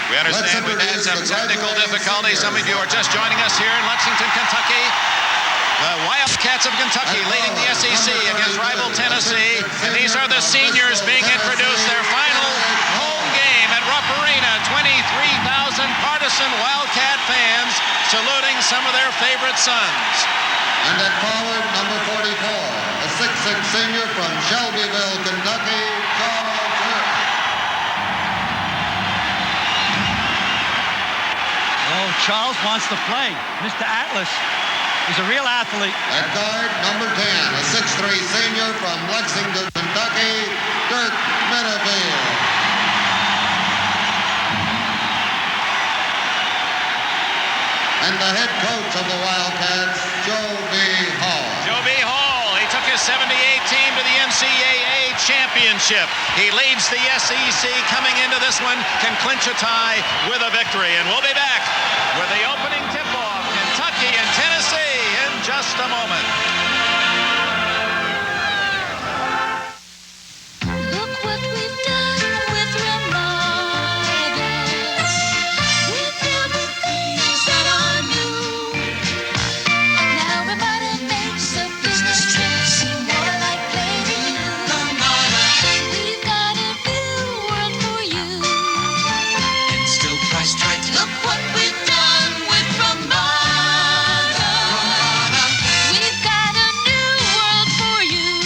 We understand we've had some technical difficulties. Some of you are just joining us here in Lexington, Kentucky. The Wildcats of Kentucky leading the SEC against rival Tennessee. And these are the seniors being introduced. Their final home game at Rupp Arena. 23,000 partisan Wildcat fans saluting some of their favorite sons. And at forward, number 44, a 6'6" senior from Shelbyville, Kentucky, Charles Hurd. Oh, Charles wants to play. Mr. Atlas is a real athlete. At guard, number 10, a 6'3" senior from Lexington, Kentucky, Dirk Minifield. And the head coach of the Wildcats, Joe B. Hall. Joe B. Hall, he took his 78 team to the NCAA championship. He leads the SEC coming into this one, can clinch a tie with a victory. And we'll be back with the opening tip-off, Kentucky and Tennessee, in just a moment. Look what we've done with Ramada. We've built things that are new. Now Ramada makes a business trip seem more like playing you. We've got a new world for you. And still priced right. Look what we've done with Ramada. We've got a new world for you.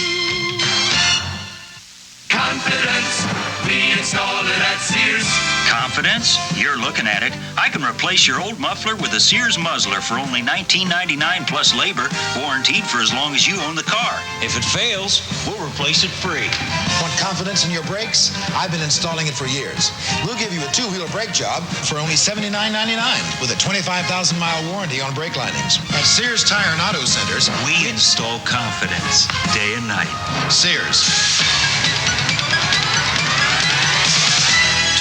Confidence, we installed it at Sears. Confidence? You're looking at it. I can replace your old muffler with a Sears muzzler for only $19.99 plus labor, guaranteed for as long as you own the car. If it fails, we'll replace it free. Want confidence in your brakes? I've been installing it for years. We'll give you a two-wheeler brake job for only $79.99 with a 25,000-mile warranty on brake linings. At Sears Tire and Auto Centers, We install confidence day and night. Sears.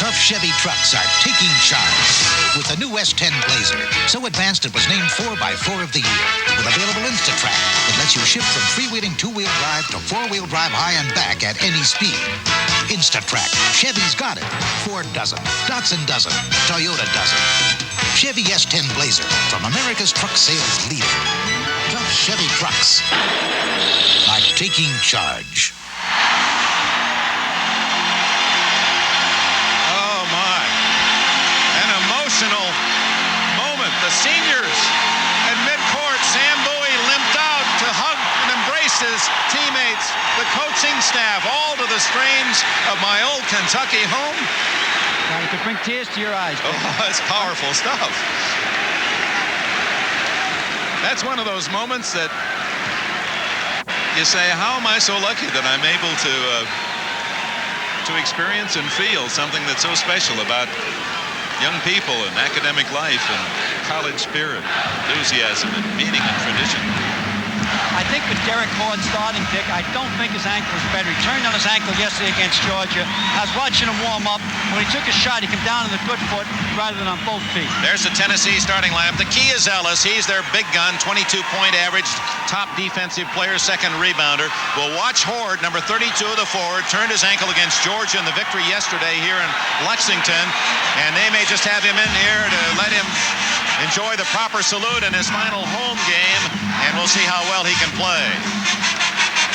Tough Chevy trucks are taking charge with the new S10 Blazer. So advanced it was named 4x4 of the year. With available Instatrack that lets you shift from freewheeling two-wheel drive to four-wheel drive high and back at any speed. Instatrack. Chevy's got it. Ford doesn't. Datsun doesn't. Toyota doesn't. Chevy S10 Blazer from America's truck sales leader. Tough Chevy trucks are taking charge. Moment. The seniors at midcourt. Sam Bowie limped out to hug and embrace his teammates, the coaching staff, all to the strains of my old Kentucky home. Now, it could bring tears to your eyes. Oh, that's powerful stuff. That's one of those moments that you say, how am I so lucky that I'm able to experience and feel something that's so special about young people and academic life and college spirit, enthusiasm and meaning and tradition. I think with Derek Horn starting, Dick, I don't think his ankle is better. He turned on his ankle yesterday against Georgia. I was watching him warm up. When he took a shot, he came down on the good foot rather than on both feet. There's the Tennessee starting lineup. The key is Ellis. He's their big gun, 22-point average, top defensive player, second rebounder. We'll watch Horde, number 32 of the forward, turned his ankle against Georgia in the victory yesterday here in Lexington. And they may just have him in here to let him enjoy the proper salute in his final home game, and we'll see how well he can play.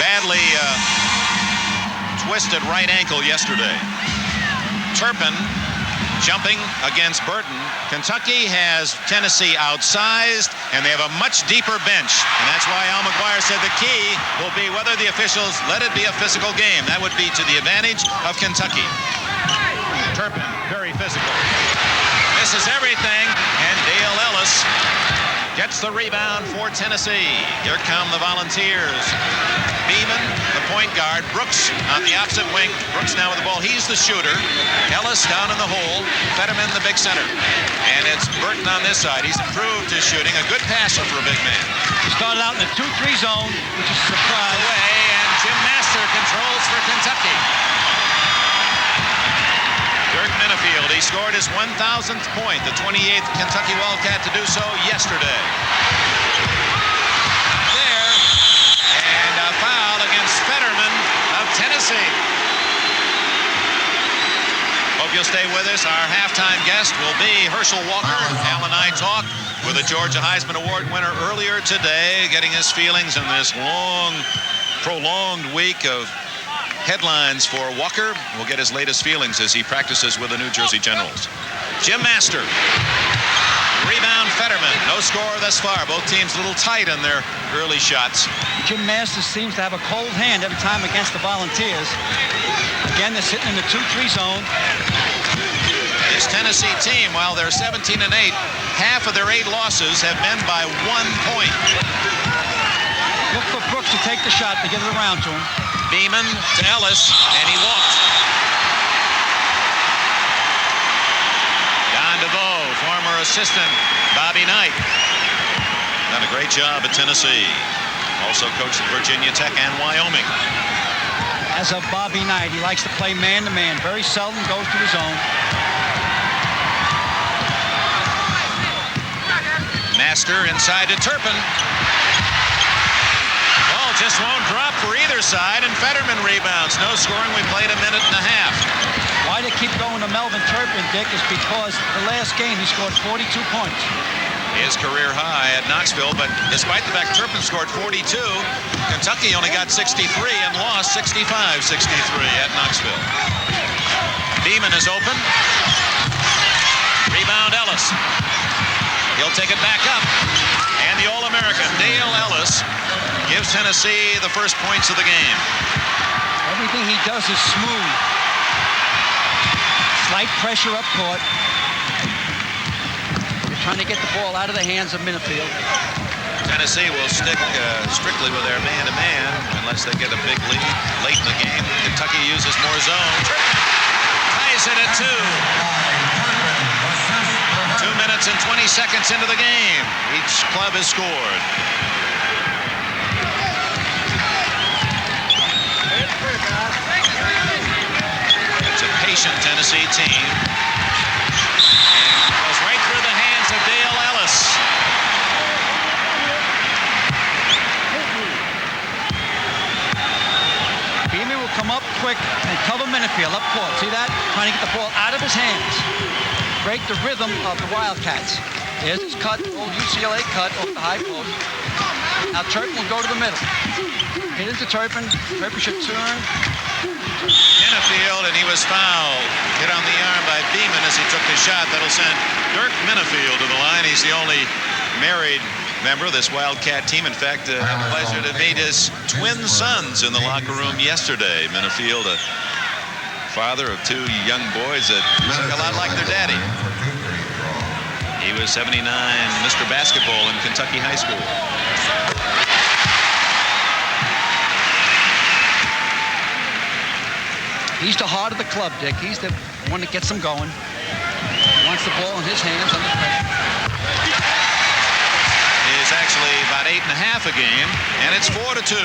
Badly twisted right ankle yesterday. Turpin jumping against Burton. Kentucky has Tennessee outsized, and they have a much deeper bench. And that's why Al McGuire said the key will be whether the officials let it be a physical game. That would be to the advantage of Kentucky. Turpin, very physical. Misses everything, and Dale Ellis gets the rebound for Tennessee. Here come the Volunteers. Beeman, the point guard. Brooks on the opposite wing. Brooks now with the ball. He's the shooter. Ellis down in the hole. Fetterman, the big center. And it's Burton on this side. He's improved his shooting. A good passer for a big man. He started out in the 2-3 zone, which is a surprise. Away, and Jim Master controls for Kentucky. Dirk Minifield, he scored his 1,000th point, the 28th Kentucky Wildcat to do so yesterday. There, and a foul against Fetterman of Tennessee. Hope you'll stay with us. Our halftime guest will be Herschel Walker. Al and I talked with a Georgia Heisman Award winner earlier today, getting his feelings in this long, prolonged week of headlines for Walker. We'll get his latest feelings as he practices with the New Jersey Generals. Jim Master. Rebound Fetterman. No score thus far. Both teams a little tight in their early shots. Jim Masters seems to have a cold hand every time against the Volunteers. Again, they're sitting in the 2-3 zone. This Tennessee team, while they're 17-8, half of their 8 losses have been by 1 point. Look for Brooks to take the shot to get it around to him. Beeman to Ellis, and he walked. Don DeVoe, former assistant Bobby Knight, done a great job at Tennessee. Also coached at Virginia Tech and Wyoming. As of Bobby Knight, he likes to play man-to-man. Very seldom goes to his own. Master inside to Turpin. Ball just won't drop for either side, and Fetterman rebounds. No scoring. We played a minute and a half. Why they keep going to Melvin Turpin, Dick, is because the last game he scored 42 points. His career high at Knoxville, but despite the fact Turpin scored 42, Kentucky only got 63 and lost 65-63 at Knoxville. Beeman is open. Rebound Ellis. He'll take it back up. And the All-American, Dale Ellis, gives Tennessee the first points of the game. Everything he does is smooth. Slight pressure up court. They're trying to get the ball out of the hands of Minifield. Tennessee will stick strictly with their man-to-man unless they get a big lead late in the game. Kentucky uses more zone. Ties it at 2. 2 minutes and 20 seconds into the game. Each club has scored. It's a patient Tennessee team. And goes right through the hands of Dale Ellis. Beeman will come up quick and cover Minifield up court. See that? Trying to get the ball out of his hands. Break the rhythm of the Wildcats. There's his cut, old UCLA cut off the high post. Now Turpin will go to the middle. Hit into Turpin. Turpin should turn. Minifield, and he was fouled. Hit on the arm by Beeman as he took the shot. That'll send Dirk Minifield to the line. He's the only married member of this Wildcat team. In fact, had the pleasure to meet his twin sons in the locker room yesterday. Minifield, a father of 2 young boys that look a lot like their daddy. He was 79 Mr. Basketball in Kentucky High School. He's the heart of the club, Dick. He's the one that gets them going. He wants the ball in his hands under pressure. It's actually about 8.5 a game, and it's 4-2.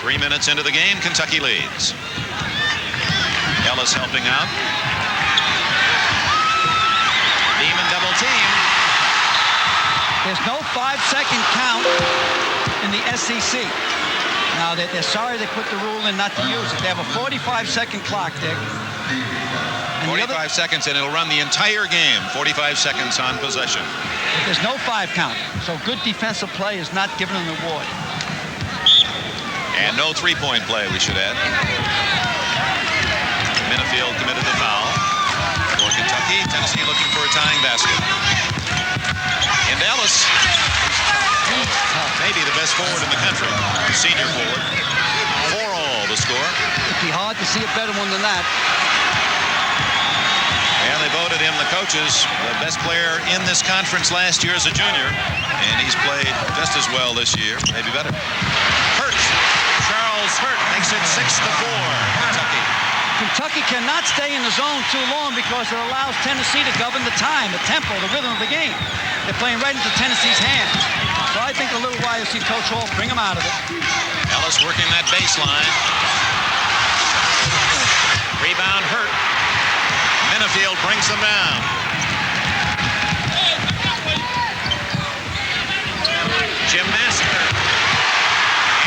3 minutes into the game, Kentucky leads. Ellis helping out. Beeman double team. There's no 5-second count in the SEC. Now, they're sorry they put the rule in not to use it. They have a 45-second clock, Dick. And 45 seconds, and it'll run the entire game. 45 seconds on possession. There's no 5 count, so good defensive play is not given an award. And no 3-point play, we should add. Minifield committed the foul for Kentucky. Tennessee looking for a tying basket. And Ellis, maybe the best forward in the country, senior forward. 4-all the score. It'd be hard to see a better one than that. And they voted him, the coaches, the best player in this conference last year as a junior. And he's played just as well this year, maybe better. Hurt. Charles Hurt makes it 6-4, Kentucky. Kentucky cannot stay in the zone too long because it allows Tennessee to govern the time, the tempo, the rhythm of the game. They're playing right into Tennessee's hands. So I think a little while you'll see Coach Hall bring them out of it. Ellis working that baseline. Rebound Hurt. Minifield brings them down. Jim Master.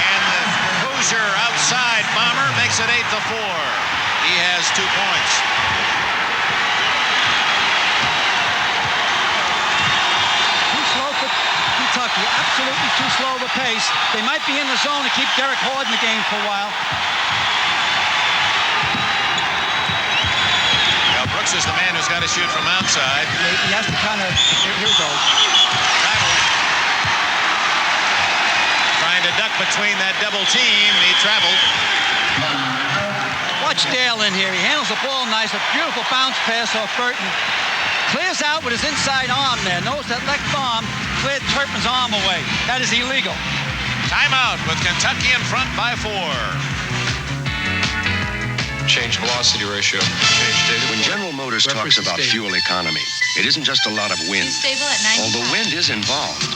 And the Hoosier outside bomber makes it 8-4. He has 2 points. be absolutely too slow of a pace. They might be in the zone to keep Derek Hord in the game for a while. Now, Brooks is the man who's got to shoot from outside. He has to kind of, here we go. Traveled. Trying to duck between that double team. He traveled. Watch Dale in here. He handles the ball nice. A beautiful bounce pass off Burton. Clears out with his inside arm there. Notice that left arm cleared Turpin's arm away. That is illegal. Timeout with Kentucky in front by 4. Change velocity ratio. Change data. When General Motors talks about fuel economy, it isn't just a lot of wind. Stable at 95. Although wind is involved,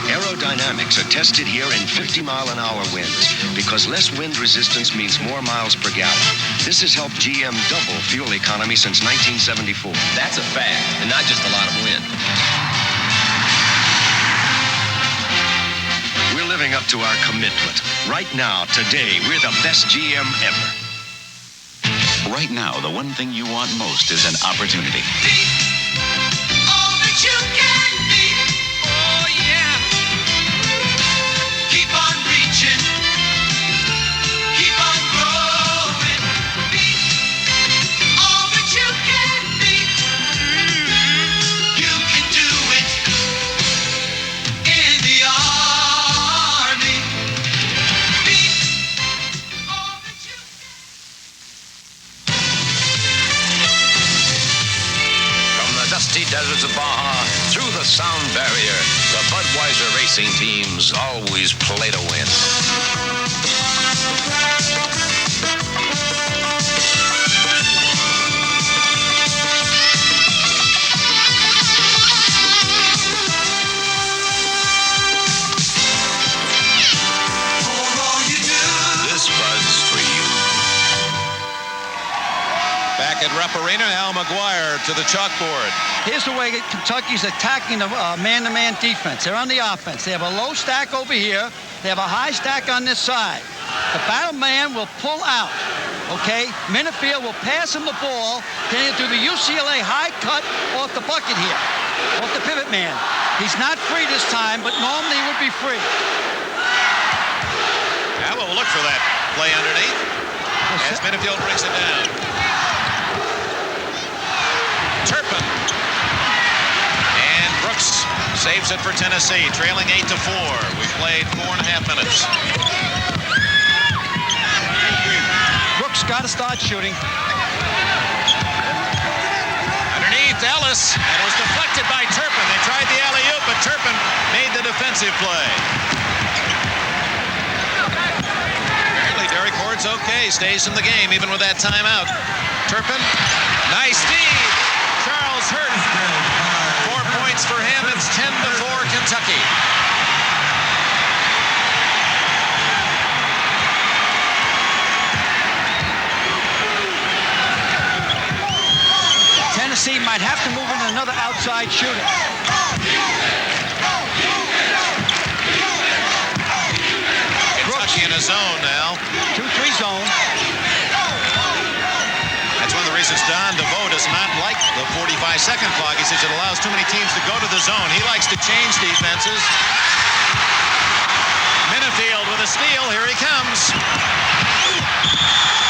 aerodynamics are tested here in 50-mile-an-hour winds because less wind resistance means more miles per gallon. This has helped GM double fuel economy since 1974. That's a fact, and not just a lot of wind. We're living up to our commitment. Right now, today, we're the best GM ever. Right now, the one thing you want most is an opportunity. All that you can be. Oh, yeah. Keep on reaching. Keep on growing. Be all that you can be. You can do it in the army. Be all that you can. From the dusty deserts of Baja, through the sound barrier, the Budweiser racing teams always play to win. For all you do. This Bud's for you. Back at Rupp Arena, Al McGuire to the chalkboard. Here's the way Kentucky's attacking the man-to-man defense. They're on the offense. They have a low stack over here. They have a high stack on this side. The battle man will pull out, okay? Minifield will pass him the ball. Then he'll do the UCLA high cut off the bucket here, off the pivot man. He's not free this time, but normally he would be free. Al will look for that play underneath as Minifield brings it down. Turpin. And Brooks saves it for Tennessee, trailing 8-4. We've played 4.5 minutes. Brooks got to start shooting. Underneath, Ellis, and it was deflected by Turpin. They tried the alley-oop, but Turpin made the defensive play. Apparently, Derek Hord's okay, stays in the game even with that timeout. Turpin, nice feed. Charles Hurd, 4 points for him. It's 10-4 Kentucky. Tennessee might have to move into another outside shooter. Kentucky in a zone now. 2-3 zone. That's one of the reasons Don DeVoe does not like the 45-second clock. He says it allows too many teams to go to the zone. He likes to change defenses. Minifield with a steal. Here he comes.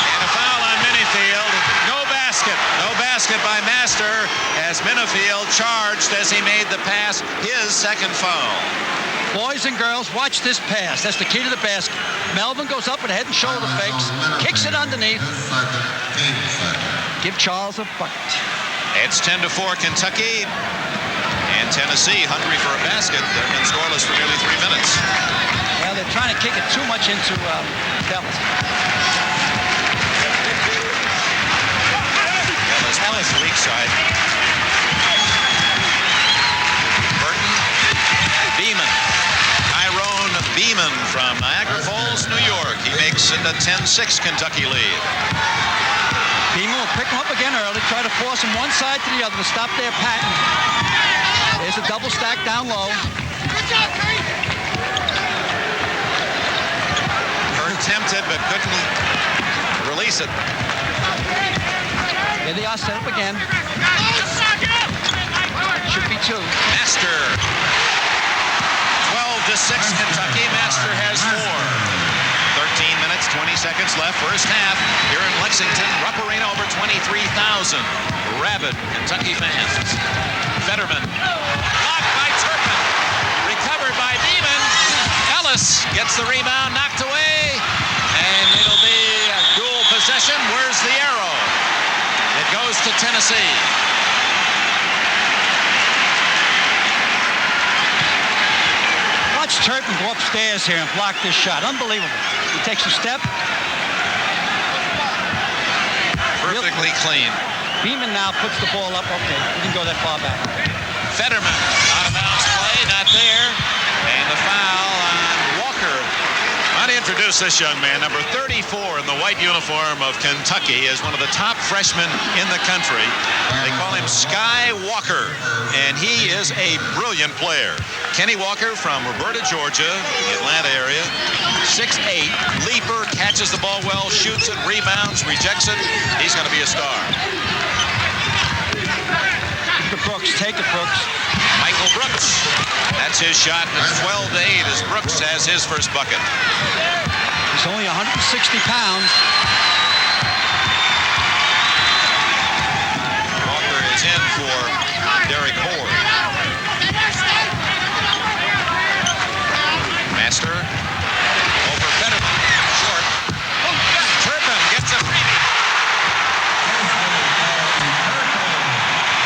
And a foul on Minifield. No basket. No basket by Master as Minifield charged as he made the pass. His second foul. Boys and girls, watch this pass. That's the key to the basket. Melvin goes up with a head and shoulder fakes, kicks it underneath. Give Charles a bucket. It's 10-4 Kentucky. And Tennessee hungry for a basket. They've been scoreless for nearly 3 minutes. Well, they're trying to kick it too much into Ellis. Ellis weak side. Burton. Beeman. Tyrone Beeman from Niagara Falls, New York. He makes it a 10-6 Kentucky lead. Beeman will pick him up again early, try to force him one side to the other to stop their pattern. There's a double stack down low. Hurd tempted but couldn't release it. Here they are set up again. Should be 2. Master. 12-6 6, Kentucky. Master has 4. 13 minutes, 20 seconds left, first half here in Lexington. Rupp Arena, over 23,000 rabid Kentucky fans. Fetterman, blocked by Turpin, recovered by Beeman. Ellis gets the rebound, knocked away, and it'll be a dual possession. Where's the arrow? It goes to Tennessee. Watch Turpin go upstairs here and block this shot. Unbelievable. He takes a step. Perfectly clean. Beeman now puts the ball up. Okay, he didn't go that far back. Fetterman, out of bounds play, not there. And the foul on Walker. I want to introduce this young man, number 34 in the white uniform of Kentucky, is one of the top freshmen in the country. They call him Sky Walker, and he is a brilliant player. Kenny Walker from Roberta, Georgia, the Atlanta area. 6'8", leaper, catches the ball well, shoots it, rebounds, rejects it. He's going to be a star. Brooks, take it, Brooks. Michael Brooks. That's his shot. It's 12-8 as Brooks has his first bucket. He's only 160 pounds. Walker is in for Derek Ford. Master over Fetterman. Short. Turpin gets a freebie.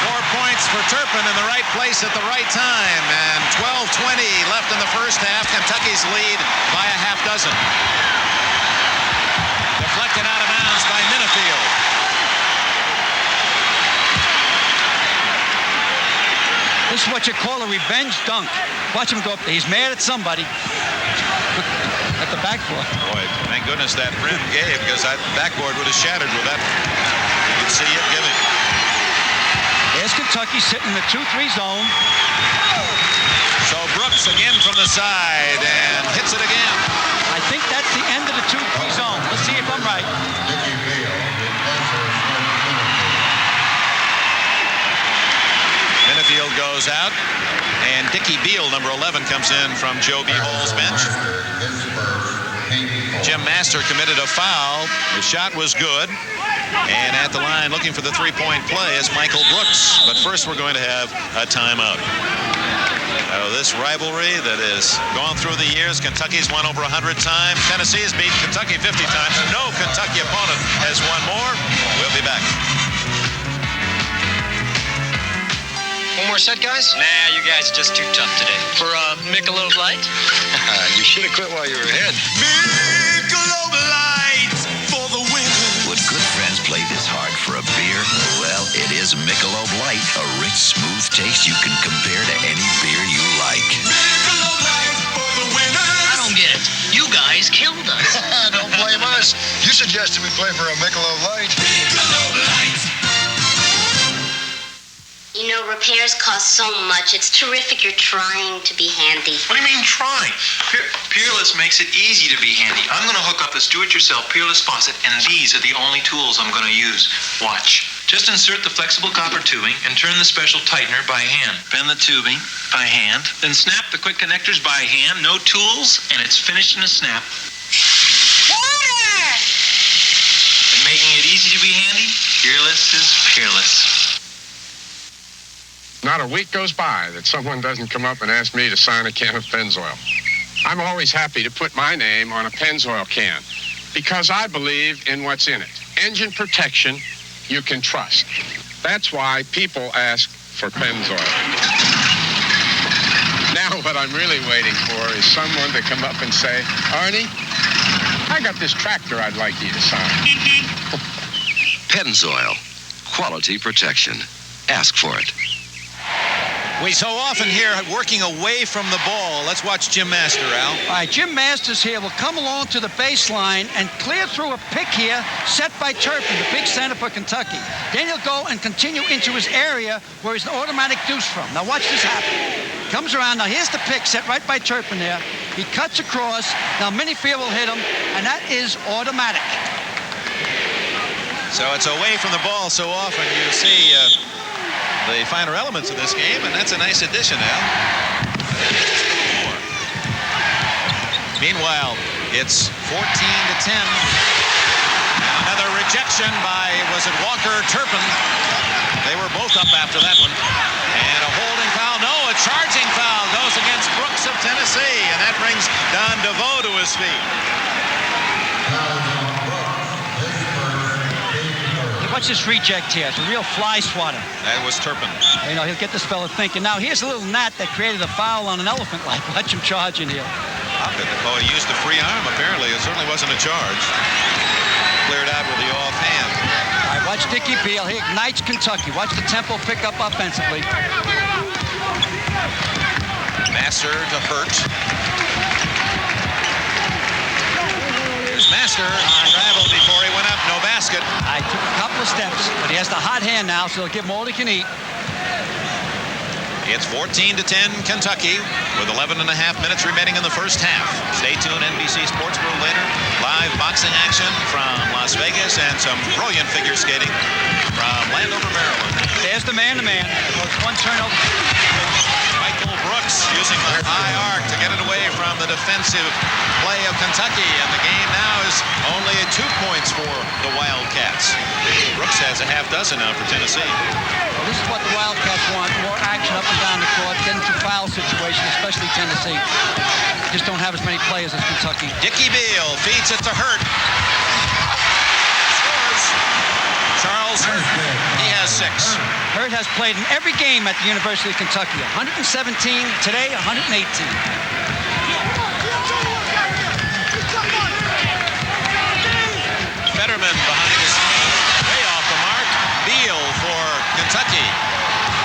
4 points for Turpin in the right place at the right time. And 12:20 left in the first half. Kentucky's lead by a half dozen. Deflected out of bounds by Minifield. This is what you call a revenge dunk. Watch him go up there. He's mad at somebody. At the backboard. Boy, thank goodness that rim gave, because that backboard would have shattered with that. You could see it giving. There's Kentucky sitting in the 2-3 zone. So Brooks again from the side and hits it again. I think that's the end of the 2-3 zone. Let's see if I'm right. Minifield goes out, and Dickie Beal, number 11, comes in from Joe B. Hall's bench. Jim Master committed a foul. The shot was good. And at the line, looking for the three-point play, is Michael Brooks. But first, we're going to have a timeout. This rivalry that has gone through the years, Kentucky's won over 100 times. Tennessee has beaten Kentucky 50 times. No Kentucky opponent has won more. We'll be back. One more set, guys? Nah, you guys are just too tough today. For Michelob Light? You should have quit while you were ahead. Michelob Light for the win. Would good friends play this hard for a beer? Well, it is Michelob Light, a rich, smooth taste you can compare to any beer you like. Michelob Light for the winners. I don't get it. You guys killed us. Don't blame us. You suggested we play for a Michelob Light. Michelob Light. You know, repairs cost so much. It's terrific you're trying to be handy. What do you mean trying? Peerless makes it easy to be handy. I'm going to hook up this do-it-yourself Peerless faucet, and these are the only tools I'm going to use. Watch. Just insert the flexible copper tubing and turn the special tightener by hand. Bend the tubing by hand, then snap the quick connectors by hand. No tools, and it's finished in a snap. Water! And making it easy to be handy, Peerless is peerless. Not a week goes by that someone doesn't come up and ask me to sign a can of Pennzoil. I'm always happy to put my name on a Pennzoil can because I believe in what's in it. Engine protection you can trust. That's why people ask for Pennzoil. Now what I'm really waiting for is someone to come up and say, Arnie, I got this tractor I'd like you to sign. Pennzoil, quality protection. Ask for it. We so often hear working away from the ball. Let's watch Jim Master, Al. All right, Jim Masters here will come along to the baseline and clear through a pick here set by Turpin, the big center for Kentucky. Then he'll go and continue into his area where he's an automatic deuce from. Now watch this happen. Comes around. Now here's the pick set right by Turpin there. He cuts across. Now Minifield will hit him, and that is automatic. So it's away from the ball so often. You see the finer elements of this game, and that's a nice addition, Al. Meanwhile, it's 14-10. Another rejection by, was it Walker or Turpin? They were both up after that one. And a holding foul. No, a charging foul goes against Brooks of Tennessee. And that brings Don DeVoe to his feet. Watch this reject here. It's a real fly swatter. That was Turpin. You know, he'll get this fella thinking. Now, here's a little gnat that created a foul on an elephant like. Watch him charging here. Oh, he used a free arm, apparently. It certainly wasn't a charge. Cleared out with the offhand. All right, watch Dickie Beal. He ignites Kentucky. Watch the tempo pick up offensively. Master to Hurt. Here's Master unraveled before he went up. No basket. I took a couple of steps, but he has the hot hand now, so he'll give him all he can eat. It's 14-10 Kentucky with 11 and a half minutes remaining in the first half. Stay tuned, NBC Sports World later. Live boxing action from Las Vegas and some brilliant figure skating from Landover, Maryland. There's the man-to-man. One turnover. Michael Brooks using the high arc to get it away from the defensive play of Kentucky. And the game now is only 2 points for the Wildcats. Brooks has a half dozen now for Tennessee. Well, this is what the Wildcats want. More action up and down the court, get into foul situations, especially Tennessee. Just don't have as many players as Kentucky. Dickie Beal feeds it to Hurt. Scores. Charles Hurt. He has 6. Hurt has played in every game at the University of Kentucky. 117, today 118. Fetterman behind his screen, way off the mark. Beal for Kentucky.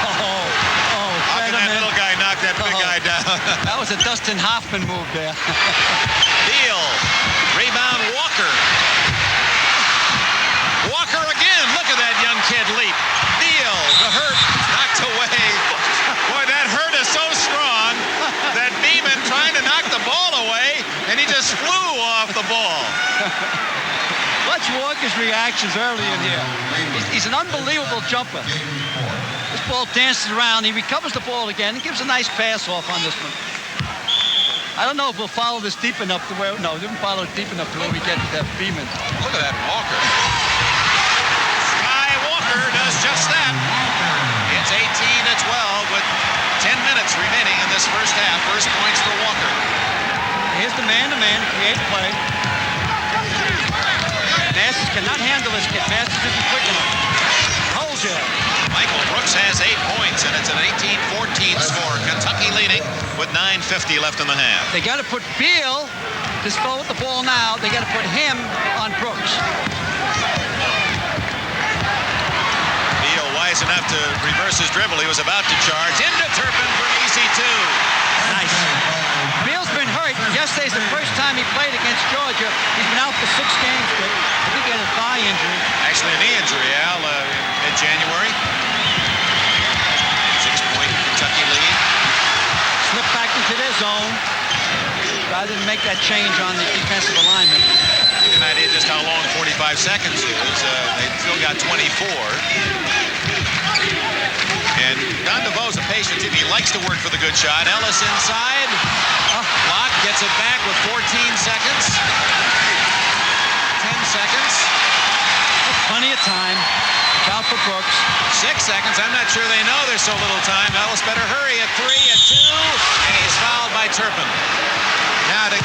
How can that little guy knock that big guy down? That was a Dustin Hoffman move there. Beal, rebound Walker. Walker again. Look at that young kid leap. Beal, the Hurt, knocked away. Boy, that Hurt is so strong that Beeman trying to knock the ball away, and he just flew off the ball. Watch Walker's reactions early in here. He's an unbelievable jumper. This ball dances around. He recovers the ball again and gives a nice pass off on this one. I don't know if we'll follow this deep enough to where... No, we didn't follow it deep enough to where we get Beeman. Look at that Walker. Sky Walker does just that. It's 18-12 with 10 minutes remaining in this first half. First points for Walker. Here's the man-to-man, create play. Masters cannot handle this kid. Masters isn't quick enough. Holds you. Michael Brooks has 8 points, and it's an 18-14 score. Kentucky leading with 9:50 left in the half. They got to put Beal, this fellow with the ball now, they got to put him on Brooks. Beal wise enough to reverse his dribble. He was about to charge into Turpin for an easy 2. Nice. Beal's been hurt. Yesterday's the first time he played against Georgia. He's been out for 6 games, but I think he had a thigh injury. Actually, a knee injury, Al, in mid-January. 6-point Kentucky lead. Slip back into their zone. Guy didn't make that change on the defensive alignment. Get an idea just how long 45 seconds is. They still got 24. And Don DeVoe's a patient team. He likes to work for the good shot. Ellis inside. Block gets it back with 14 seconds. 10 seconds. Plenty of time. Out for Brooks. 6 seconds. I'm not sure they know there's so little time. Ellis better hurry at 3, at 2, and he's fouled by Turpin. Now, the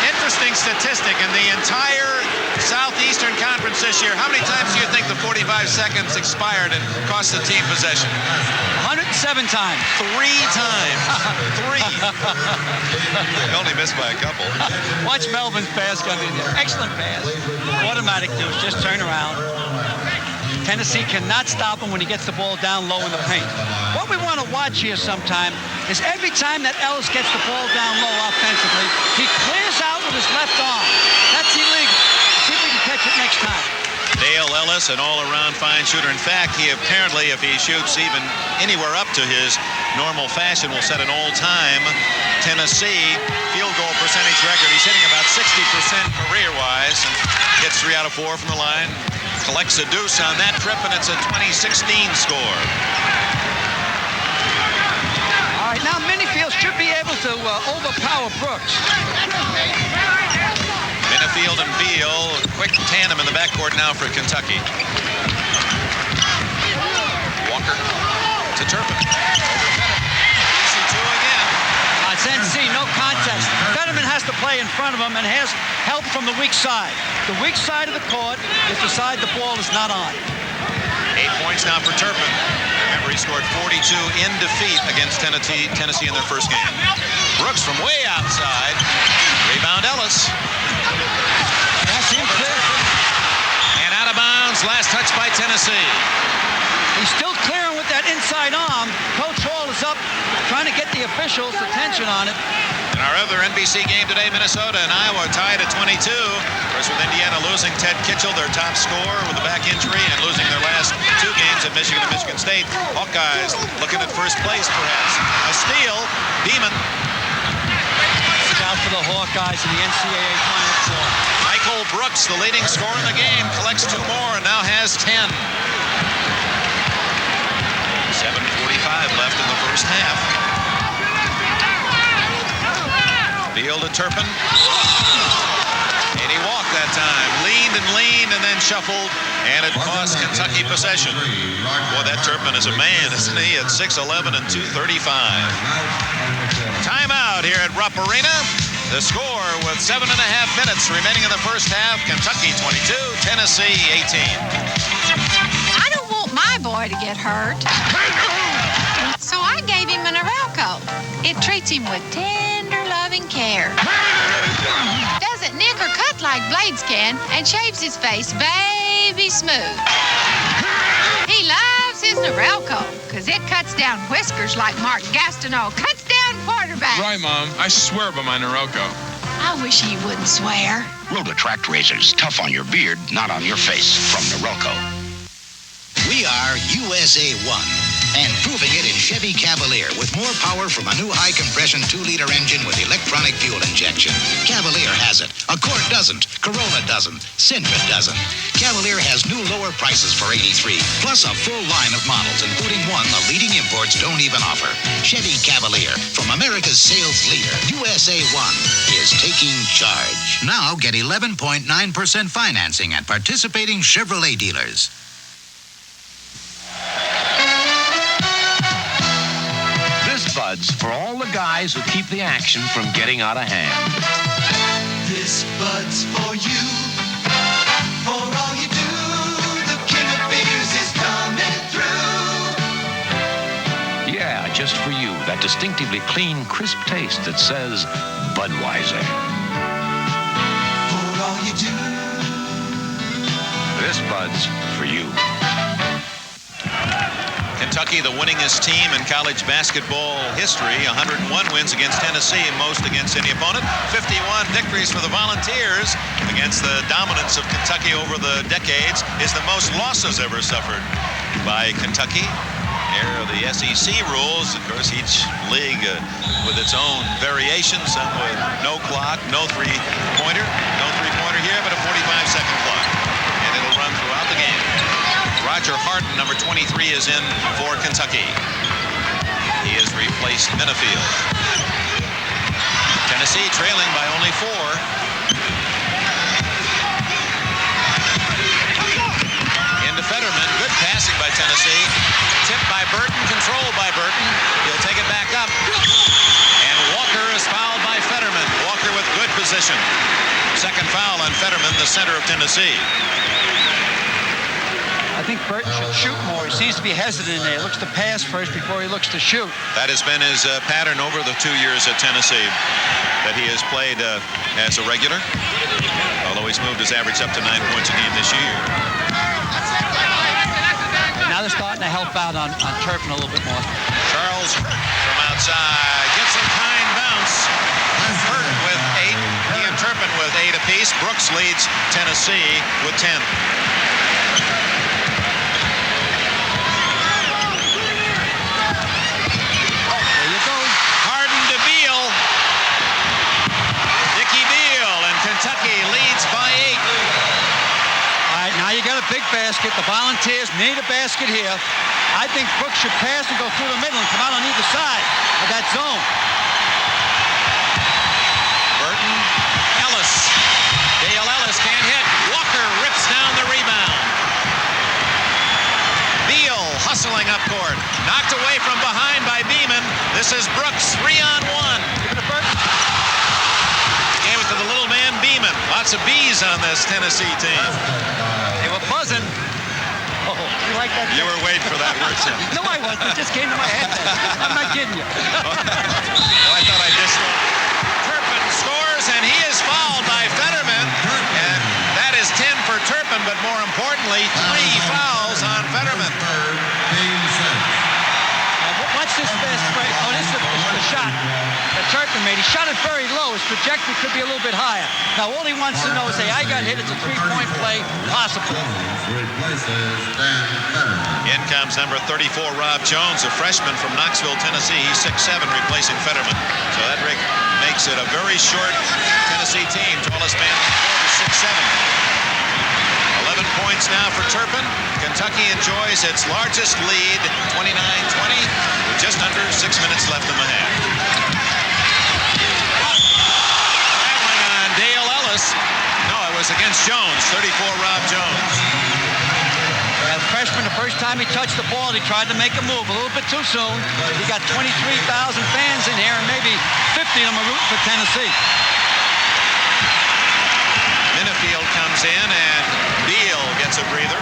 interesting statistic in the entire Southeastern Conference this year, how many times do you think the 45 seconds expired and cost the team possession? 107 times. 3 times. 3. They only missed by a couple. Watch Melvin's pass come in there. Excellent pass. Automatic deuce. Just turn around. Tennessee cannot stop him when he gets the ball down low in the paint. What we want to watch here sometime is every time that Ellis gets the ball down low offensively, he clears out with his left arm. That's illegal. See if we can catch it next time. Dale Ellis, an all-around fine shooter. In fact, he apparently, if he shoots even anywhere up to his normal fashion, will set an all-time Tennessee field goal percentage record. He's hitting about 60% career-wise and hits 3 out of 4 from the line. Collects a deuce on that trip, and it's a 2016 score. All right, now Minifield should be able to overpower now with Brooks. Minifield and Beal, quick tandem in the backcourt now for Kentucky. Walker to Turpin. EC2 again. It's NC, no contest. Fetterman has to play in front of him and has help from the weak side. The weak side of the court is the side the ball is not on. 8 points now for Turpin. Remember, he scored 42 in defeat against Tennessee in their first game. Brooks from way outside. Rebound Ellis. That's him clear. And out of bounds. Last touch by Tennessee. He's still clearing with that inside arm. Coach Hall is up trying to get the officials' attention on it. In our other NBC game today, Minnesota and Iowa tied at 22. Of course, with Indiana losing Ted Kitchell, their top scorer, with a back injury, and losing their last 2 games at Michigan and Michigan State. Hawkeyes looking at first place, perhaps. A steal. Beeman. Look out for the Hawkeyes in the NCAA Final Four. Michael Brooks, the leading scorer in the game, collects 2 more and now has 10. 7:45 left in the first half. Beal to Turpin. And he walked that time. Leaned and then shuffled. And it cost Kentucky possession. Boy, that Turpin is a man, isn't he? At 6'11 and 235. Timeout here at Rupp Arena. The score with 7.5 minutes remaining in the first half. Kentucky 22, Tennessee 18. I don't want my boy to get hurt. So I gave him an Arelco. It treats him with tender, loving care. Doesn't nick or cut like blades can and shaves his face baby smooth. He loves his Arelco because it cuts down whiskers like Mark Gastineau cuts down quarterbacks. Right, Mom. I swear by my Norelco. I wish he wouldn't swear. Rotatract razors, tough on your beard, not on your face. From Norelco. We are USA 1. And proving it in Chevy Cavalier with more power from a new high-compression 2-liter engine with electronic fuel injection. Cavalier has it. Accord doesn't. Corolla doesn't. Sentra doesn't. Cavalier has new lower prices for '83, plus a full line of models, including one the leading imports don't even offer. Chevy Cavalier, from America's sales leader, USA 1, is taking charge. Now get 11.9% financing at participating Chevrolet dealers. Buds for all the guys who keep the action from getting out of hand. This bud's for you. For all you do, the king of beers is coming through. Yeah, just for you. That distinctively clean, crisp taste that says Budweiser. For all you do. This bud's for you. Kentucky, the winningest team in college basketball history. 101 wins against Tennessee, most against any opponent. 51 victories for the Volunteers against the dominance of Kentucky over the decades. Is the most losses ever suffered by Kentucky. There are the SEC rules. Of course, each league with its own variations. Some with no clock, no three-pointer. No three-pointer here, but a 45-second clock. And it'll run throughout the game. Roger Harden, number 23, is in for Kentucky. He has replaced Minifield. Tennessee trailing by only 4. Into Fetterman. Good passing by Tennessee. Tipped by Burton, controlled by Burton. He'll take it back up. And Walker is fouled by Fetterman. Walker with good position. Second foul on Fetterman, the center of Tennessee. I think Burton should shoot more. He seems to be hesitant in there. He looks to pass first before he looks to shoot. That has been his pattern over the 2 years at Tennessee that he has played as a regular, although he's moved his average up to 9 points a game this year. Now they're starting to help out on Turpin a little bit more. Charles from outside gets a kind bounce. Hurt with 8. He and Turpin with 8 apiece. Brooks leads Tennessee with 10. Kentucky leads by 8. All right, now you got a big basket. The Volunteers need a basket here. I think Brooks should pass and go through the middle and come out on either side of that zone. Ellis can't hit. Walker rips down the rebound. Beal hustling up court. Knocked away from behind by Beeman. This is Brooks, 3-on-1. Gave it to the little man Beeman. Lots of B's on this Tennessee team. They were buzzing. Oh, you like that? You were waiting for that word, Tim. No, I wasn't. It just came to my head. I'm not kidding you. I thought I just... Turpin scores, and he is fouled by Fetterman. And that is 10 for Turpin, but more importantly, 3 fouls on Fetterman. Watch this fast break. Oh, this is the shot that Turpin made. He shot it very low. His trajectory could be a little bit higher. Now, all he wants to know is, hey, I got hit. It's a 3-point play. Possible. In comes number 34, Rob Jones, a freshman from Knoxville, Tennessee. He's 6'7", replacing Fetterman. So that makes it a very short Tennessee team. Tallest man on the court is 6'7". 11 points now for Turpin. Kentucky enjoys its largest lead, 29-20, with just under 6 minutes left in the half. Traveling on Dale Ellis. No, it was against Jones, 34, Rob Jones. The freshman, the first time he touched the ball, he tried to make a move a little bit too soon. He got 23,000 fans in here, and maybe 50 of them are rooting for Tennessee. Minifield comes in, and Beal gets a breather.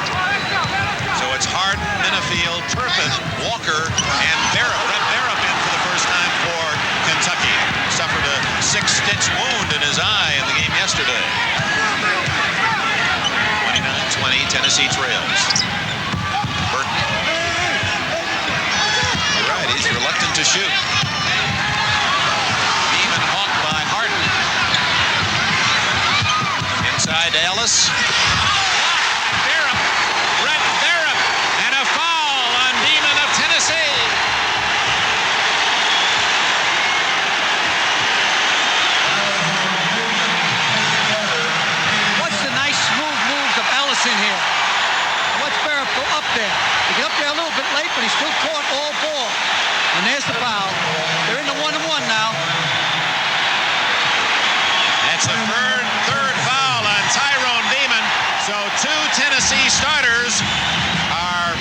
So it's Harden, Minifield, Turpin, Walker, and Barrett. Rupp in for the first time for Kentucky. Suffered a 6-stitch wound in his eye in the game yesterday. 29-20, Tennessee trails. Burton. You're right, he's reluctant to shoot. Beeman hawked by Harden. Inside to Ellis. Brett Barrett, and a foul on Beeman of Tennessee. What's the nice smooth moves of Ellis in here? Watch Barrett go up there. He get up there a little bit late, but he still caught all ball. And there's the foul. They're in the 1-1 now. That's the third foul on Tyrone Beeman. So 2 Tennessee starters are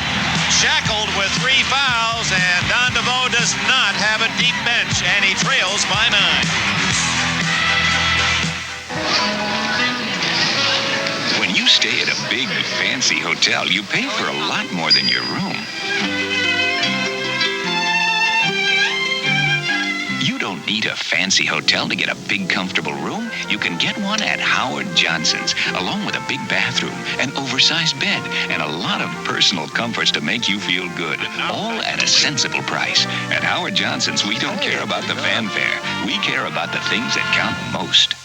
shackled with 3 fouls, and Don DeVoe does not have a deep bench, and he trails by 9. When you stay at a big, fancy hotel, you pay for a lot more than your room. You don't need a fancy hotel to get a big, comfortable room. You can get one at Howard Johnson's, along with a big bathroom, an oversized bed, and a lot of personal comforts to make you feel good, all at a sensible price. At Howard Johnson's, we don't care about the fanfare. We care about the things that count most.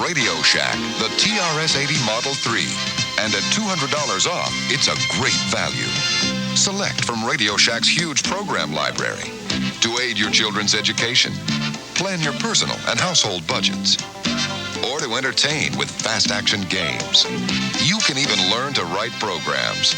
Radio Shack, the TRS-80 Model 3. And at $200 off, it's a great value. Select from Radio Shack's huge program library to aid your children's education, plan your personal and household budgets, or to entertain with fast-action games. You can even learn to write programs.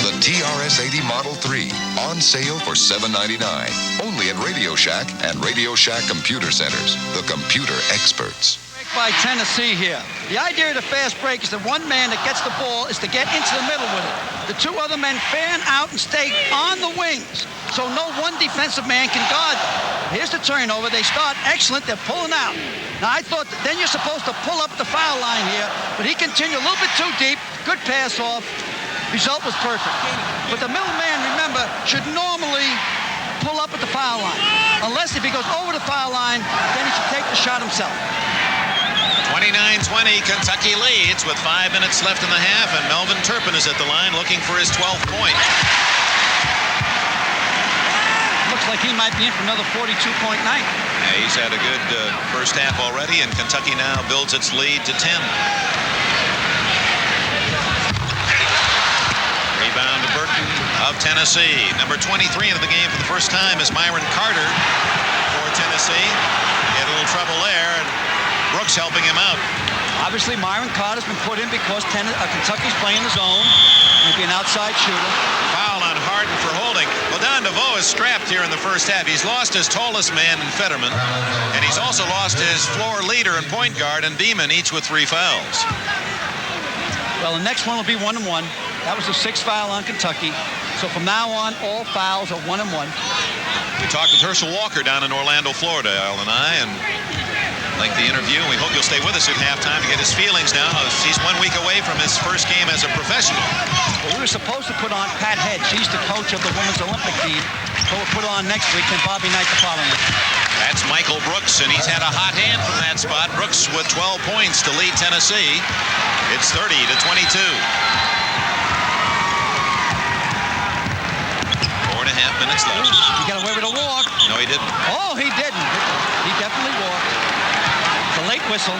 The TRS-80 Model 3, on sale for $7.99. Only at Radio Shack and Radio Shack Computer Centers, the computer experts. By Tennessee here. The idea of the fast break is that one man that gets the ball is to get into the middle with it. The 2 other men fan out and stay on the wings, so no one defensive man can guard them. Here's the turnover. They start excellent. They're pulling out. Now, I thought then you're supposed to pull up the foul line here, but he continued a little bit too deep. Good pass off. Result was perfect. But the middle man, remember, should normally pull up at the foul line. Unless if he goes over the foul line, then he should take the shot himself. 29-20, Kentucky leads with 5 minutes left in the half, and Melvin Turpin is at the line looking for his 12th point. Looks like he might be in for another 42-point night. Yeah, he's had a good first half already, and Kentucky now builds its lead to 10. Rebound to Burton of Tennessee. Number 23 into the game for the first time is Myron Carter for Tennessee. He had a little trouble there, and Brooks helping him out. Obviously, Myron Carter's been put in because Kentucky's playing the zone. He'll be an outside shooter. Foul on Harden for holding. Well, Don DeVoe is strapped here in the first half. He's lost his tallest man in Fetterman, and he's also lost his floor leader and point guard and Beeman, each with 3 fouls. Well, the next one will be 1-1. That was the 6th foul on Kentucky. So from now on, all fouls are 1-1. We talked with Herschel Walker down in Orlando, Florida, Al and I, and lengthy interview. We hope you'll stay with us at halftime to get his feelings now. He's 1 week away from his first game as a professional. Well, we were supposed to put on Pat Head. She's the coach of the women's Olympic team. So we'll put on next week, and Bobby Knight the following week. That's Michael Brooks, and he's had a hot hand from that spot. Brooks with 12 points to lead Tennessee. It's 30-22. 4.5 minutes left. He got away with a walk. No, he didn't. Oh, he didn't. He definitely walked. The late whistle.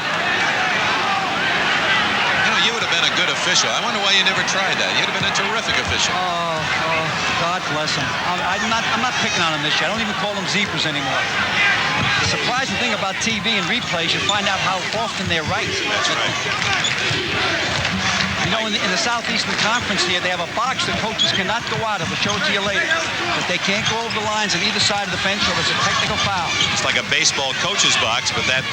You know, you would have been a good official. I wonder why you never tried that. You'd have been a terrific official. Oh, God bless him. I'm not picking on him this year. I don't even call them zebras anymore. The surprising thing about TV and replays, you find out how often they're right. That's right. You know, in the Southeastern Conference here, they have a box that coaches cannot go out of. We'll show it to you later. But they can't go over the lines on either side of the fence, or there's a technical foul. It's like a baseball coach's box, but that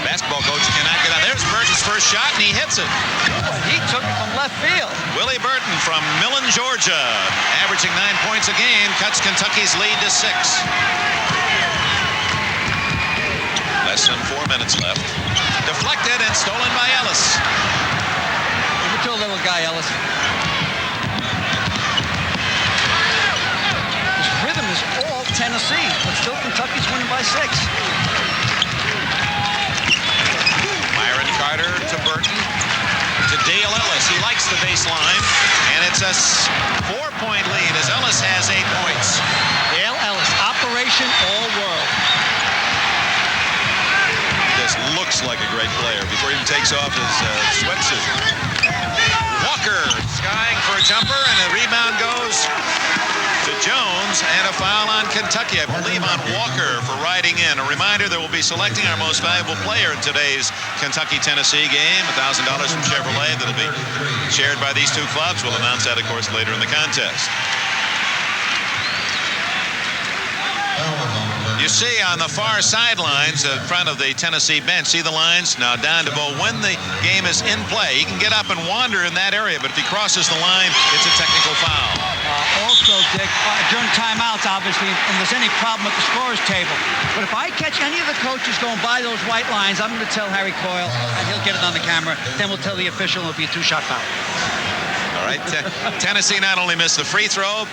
basketball coach cannot get out. There's Burton's first shot, and he hits it. He took it from left field. Willie Burton from Millen, Georgia, averaging 9 points a game, cuts Kentucky's lead to 6. Less than 4 minutes left. Deflected and stolen by Ellis. Give it to a little guy, Ellis. His rhythm is all Tennessee, but still Kentucky's winning by 6. Myron Carter to Burton. To Dale Ellis. He likes the baseline, and it's a 4-point lead as Ellis has 8 points. Dale Ellis, Operation All World. This looks like a great player before he even takes off his sweatsuit. Walker skying for a jumper, and a rebound goes to Jones, and a foul on Kentucky, I believe, on Walker for riding in. A reminder that we'll be selecting our most valuable player in today's Kentucky-Tennessee game, $1,000 from Chevrolet that'll be shared by these 2 clubs. We'll announce that, of course, later in the contest. You see on the far sidelines in front of the Tennessee bench, see the lines? Now Don DeVoe, when the game is in play, he can get up and wander in that area, but if he crosses the line, it's a technical foul. Also, Dick, during timeouts, obviously, and there's any problem at the scorer's table. But if I catch any of the coaches going by those white lines, I'm going to tell Harry Coyle, and he'll get it on the camera. Then we'll tell the official it'll be a 2-shot foul. All right, Tennessee not only missed the free throw,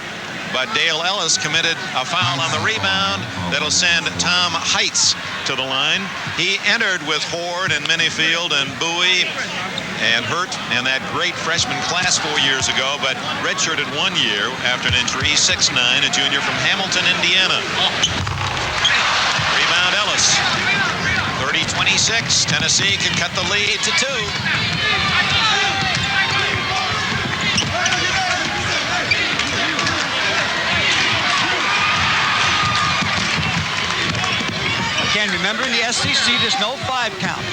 but Dale Ellis committed a foul on the rebound that'll send Tom Heitz to the line. He entered with Horde and Minifield and Bowie and Hurt and that great freshman class 4 years ago, but redshirted 1 year after an injury. He's 6'9", a junior from Hamilton, Indiana. Rebound Ellis. 30-26. Tennessee can cut the lead to 2. Again, remember in the SEC, there's no 5 count.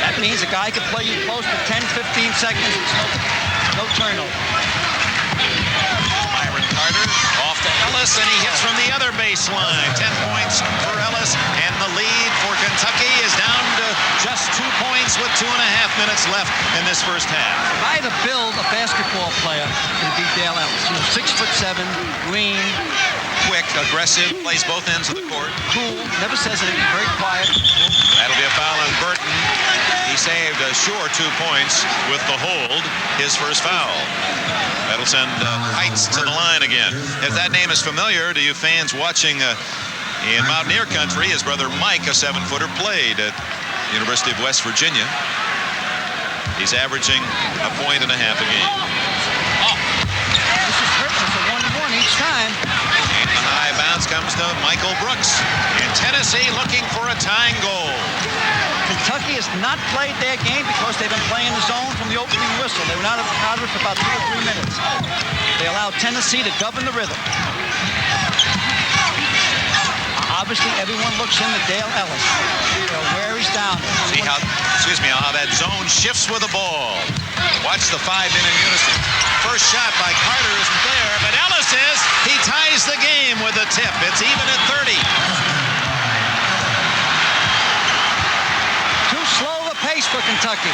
That means a guy can play you close to 10, 15 seconds. It's no turnover. Myron Carter off to Ellis, and he hits from the other baseline. 10 points for Ellis, and the lead for Kentucky is down to just 2 points with 2.5 minutes left in this first half. If I had to build a basketball player, it would be Dale Ellis. He's 6'7", lean, quick, aggressive, plays both ends of the court. Cool, never says anything, very quiet. That'll be a foul on Burton. He saved a sure 2 points with the hold, his first foul. That'll send Heitz to the line again. If that name is familiar to you fans watching in Mountaineer Country, his brother Mike, a 7-footer, played at University of West Virginia. He's averaging 1.5 points a game. This is hurting us a 1-1 each time. And the high bounce Michael Brooks. And Tennessee looking for a tying goal. Kentucky has not played their game because they've been playing the zone from the opening whistle. They were out of the powder for about 2 or 3 minutes. They allowed Tennessee to govern the rhythm. Obviously, everyone looks into Dale Ellis. Where he's down. See how that zone shifts with the ball. Watch the 5 men in unison. First shot by Carter isn't there, but Ellis is. He ties the game with a tip. It's even at 30. Too slow the pace for Kentucky.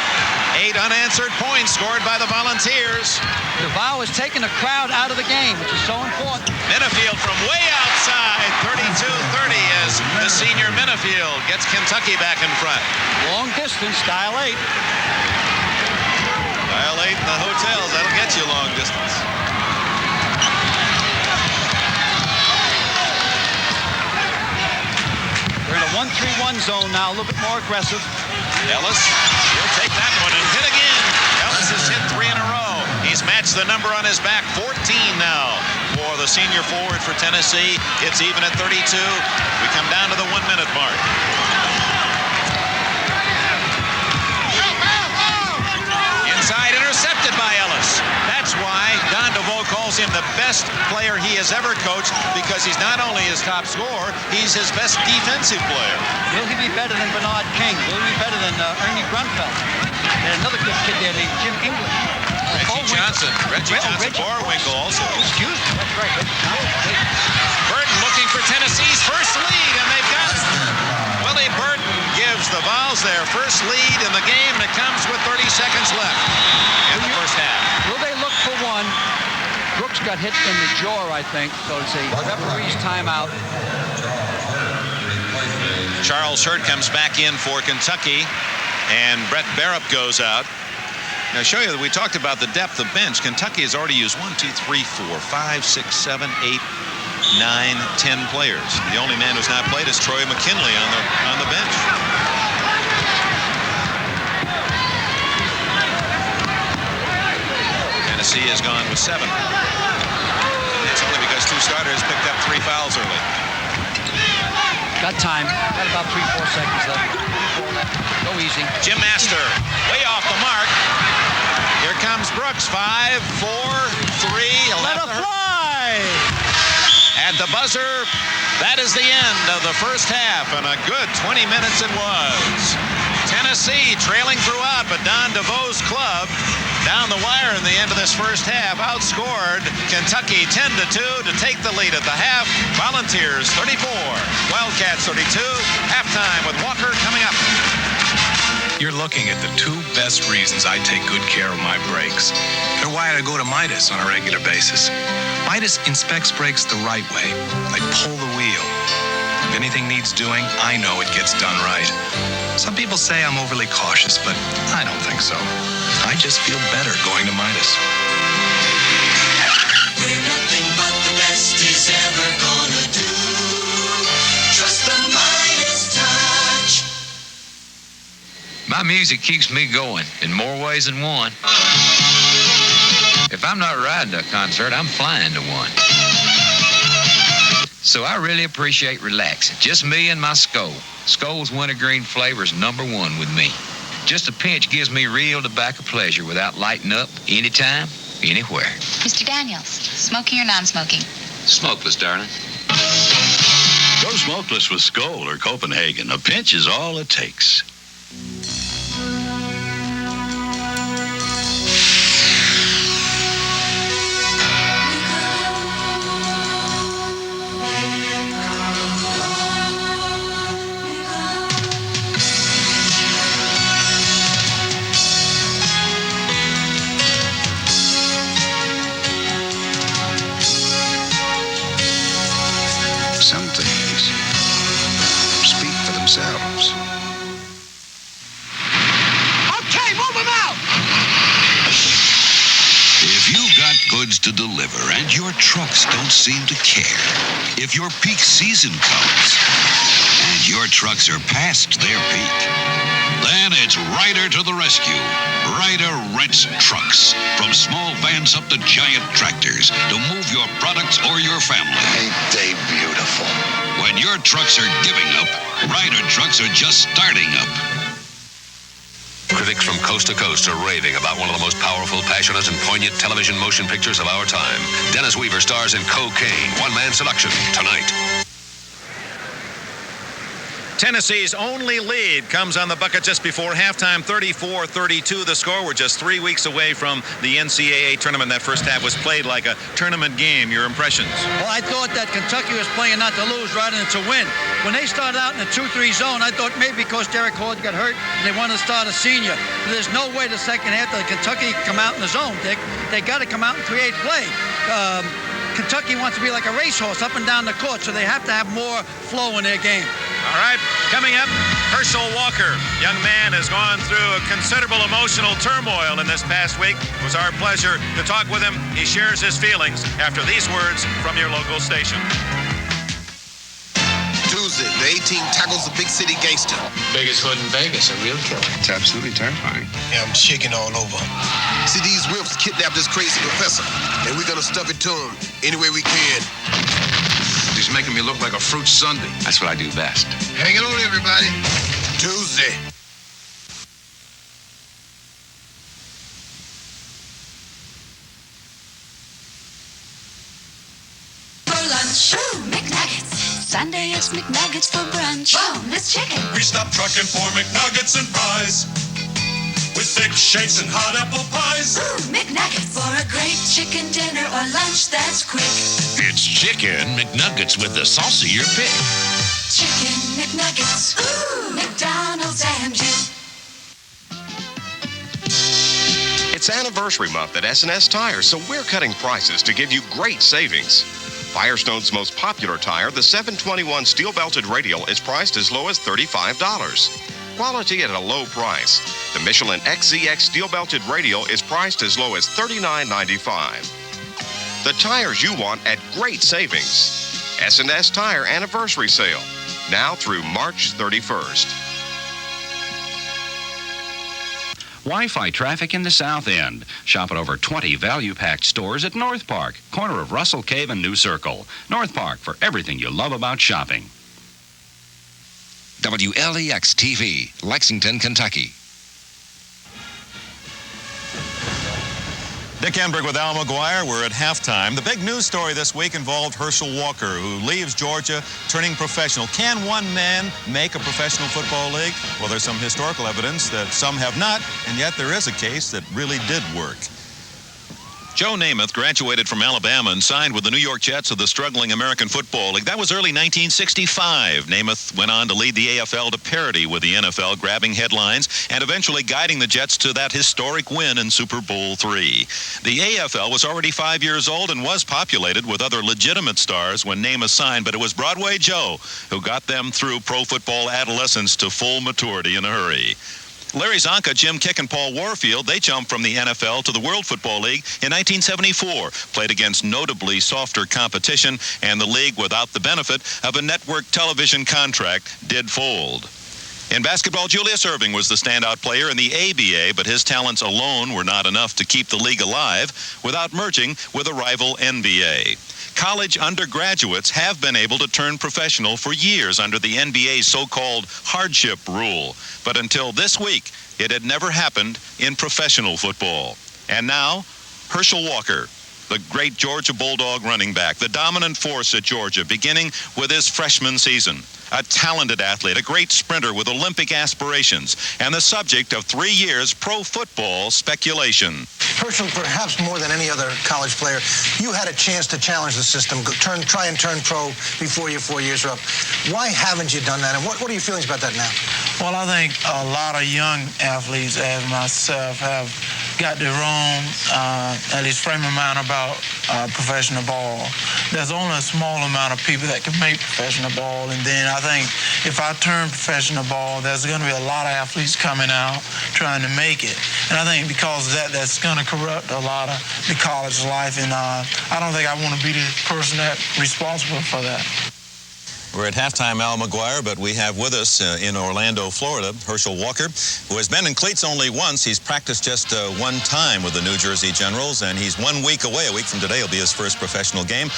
8 unanswered points scored by the Volunteers. DeVoe has taken the crowd out of the game, which is so important. Minifield from way outside, 32-30 as the senior Minifield gets Kentucky back in front. Long distance, dial 8. Dial 8 in the hotels, that'll get you long distance. They're in a 1-3-1 zone now, a little bit more aggressive. Ellis, he'll take that one and hit again. Ellis has hit 3 in a row. He's matched the number on his back, 14 now for the senior forward for Tennessee. It's even at 32. We come down to the 1-minute mark. Inside, intercepted by Ellis. That's why Don DeVoe calls him the best player he has ever coached, because he's not only his top scorer, he's his best defensive player. Will he be better than Bernard King? Will he be better than Ernie Grunfeld? And another good kid there named Jim England. Reggie Johnson, Boerwinkle also. Excuse me, that's right. Burton looking for Tennessee's first lead, and they've got it. Willie Burton gives the Vols their first lead in the game, and it comes with 30 seconds left in the first half. Will they look for one? Brooks got hit in the jaw, I think, so it's a referee's timeout. Charles Hurt comes back in for Kentucky, and Brett Barrup goes out. Now, show you that we talked about the depth of bench. Kentucky has already used 1, 2, 3, 4, 5, 6, 7, 8, 9, 10 players. The only man who's not played is Troy McKinley on the bench. Tennessee has gone with 7. It's only because 2 starters picked up 3 fouls early. Got time. Got about 3-4 seconds left. Go easy. Jim Master, way off the mark. Here comes Brooks. 5, 4, 3. Let it fly. At the buzzer, that is the end of the first half, and a good 20 minutes it was. Tennessee trailing throughout, but Don DeVoe's club down the wire in the end of this first half outscored Kentucky 10-2 to take the lead at the half. Volunteers 34, Wildcats 32. Halftime with Walker coming up. You're looking at the 2 best reasons I take good care of my brakes. They're why I go to Midas on a regular basis. Midas inspects brakes the right way. They pull the wheel. If anything needs doing, I know it gets done right. Some people say I'm overly cautious, but I don't think so. I just feel better going to Midas. Where nothing but the best is ever gonna do. Trust the Midas touch. My music keeps me going in more ways than one. If I'm not riding to a concert, I'm flying to one. So I really appreciate relaxing. Just me and my Skoal. Skoal's wintergreen flavor's #1 with me. Just a pinch gives me real tobacco pleasure without lighting up anytime, anywhere. Mr. Daniels, smoking or non-smoking? Smokeless, darling. Go smokeless with Skoal or Copenhagen. A pinch is all it takes. Some things speak for themselves. Okay, move them out! If you've got goods to deliver and your trucks don't seem to care, if your peak season comes and your trucks are past their peak, then it's Ryder to the rescue. Ryder rents trucks, from small vans up to giant tractors, to move your products or your family. Ain't they beautiful? When your trucks are giving up, Ryder trucks are just starting up. Critics from coast to coast are raving about one of the most powerful, passionate, and poignant television motion pictures of our time. Dennis Weaver stars in Cocaine, one-man seduction, tonight. Tennessee's only lead comes on the bucket just before halftime, 34-32 the score. We're just 3 weeks away from the NCAA tournament. That first half was played like a tournament game. Your impressions? Well, I thought that Kentucky was playing not to lose rather than to win. When they started out in the 2-3 zone, I thought maybe because Derek Hall got hurt and they wanted to start a senior. But there's no way the second half that Kentucky come out in the zone, Dick. They got to come out and create play. Kentucky wants to be like a racehorse up and down the court, so they have to have more flow in their game. All right, coming up, Herschel Walker. Young man has gone through a considerable emotional turmoil in this past week. It was our pleasure to talk with him. He shares his feelings after these words from your local station. Tuesday, the 18 tackles the big city gangster. Biggest hood in Vegas, a real killer. It's absolutely terrifying. Yeah, I'm shaking all over. See, these whips kidnapped this crazy professor, and we're gonna stuff it to him any way we can. He's making me look like a fruit sundae. That's what I do best. Hang it on, everybody. Tuesday. For lunch, McNuggets. Sunday it's McNuggets for brunch. Boneless chicken. We stop trucking for McNuggets and fries. With thick shakes and hot apple pies. McNuggets. For a great chicken dinner or lunch that's quick. It's Chicken McNuggets with the sauce of your pick. Chicken McNuggets. Ooh, McDonald's and you. It's anniversary month at S&S Tires, so we're cutting prices to give you great savings. Firestone's most popular tire, the 721 steel-belted radial, is priced as low as $35. Quality at a low price. The Michelin XZX steel-belted radial is priced as low as $39.95. The tires you want at great savings. S&S Tire Anniversary Sale, now through March 31st. Wi-Fi traffic in the South End. Shop at over 20 value-packed stores at North Park, corner of Russell Cave and New Circle. North Park for everything you love about shopping. WLEX TV, Lexington, Kentucky. Dick Enberg with Al McGuire. We're at halftime. The big news story this week involved Herschel Walker, who leaves Georgia, turning professional. Can one man make a professional football league? Well, there's some historical evidence that some have not, and yet there is a case that really did work. Joe Namath graduated from Alabama and signed with the New York Jets of the struggling American Football League. That was early 1965. Namath went on to lead the AFL to parity with the NFL, grabbing headlines and eventually guiding the Jets to that historic win in Super Bowl III. The AFL was already 5 years old and was populated with other legitimate stars when Namath signed, but it was Broadway Joe who got them through pro football adolescence to full maturity in a hurry. Larry Zonka, Jim Kick, and Paul Warfield, they jumped from the NFL to the World Football League in 1974, played against notably softer competition, and the league, without the benefit of a network television contract, did fold. In basketball, Julius Erving was the standout player in the ABA, but his talents alone were not enough to keep the league alive without merging with a rival NBA. College undergraduates have been able to turn professional for years under the NBA's so-called hardship rule. But until this week, it had never happened in professional football. And now, Herschel Walker, the great Georgia Bulldog running back, the dominant force at Georgia, beginning with his freshman season. A talented athlete, a great sprinter with Olympic aspirations, and the subject of 3 years pro football speculation. Herschel, perhaps more than any other college player, you had a chance to challenge the system, try and turn pro before your 4 years are up. Why haven't you done that, and what are your feelings about that now? Well, I think a lot of young athletes, as myself, have got the wrong, at least frame of mind about professional ball. There's only a small amount of people that can make professional ball, and then I think if I turn professional ball, there's going to be a lot of athletes coming out trying to make it. And I think because of that, that's going to corrupt a lot of the college life, and I don't think I want to be the person that's responsible for that. We're at halftime, Al McGuire, but we have with us in Orlando, Florida, Herschel Walker, who has been in cleats only once. He's practiced just one time with the New Jersey Generals, and he's 1 week away. A week from today will be his first professional game.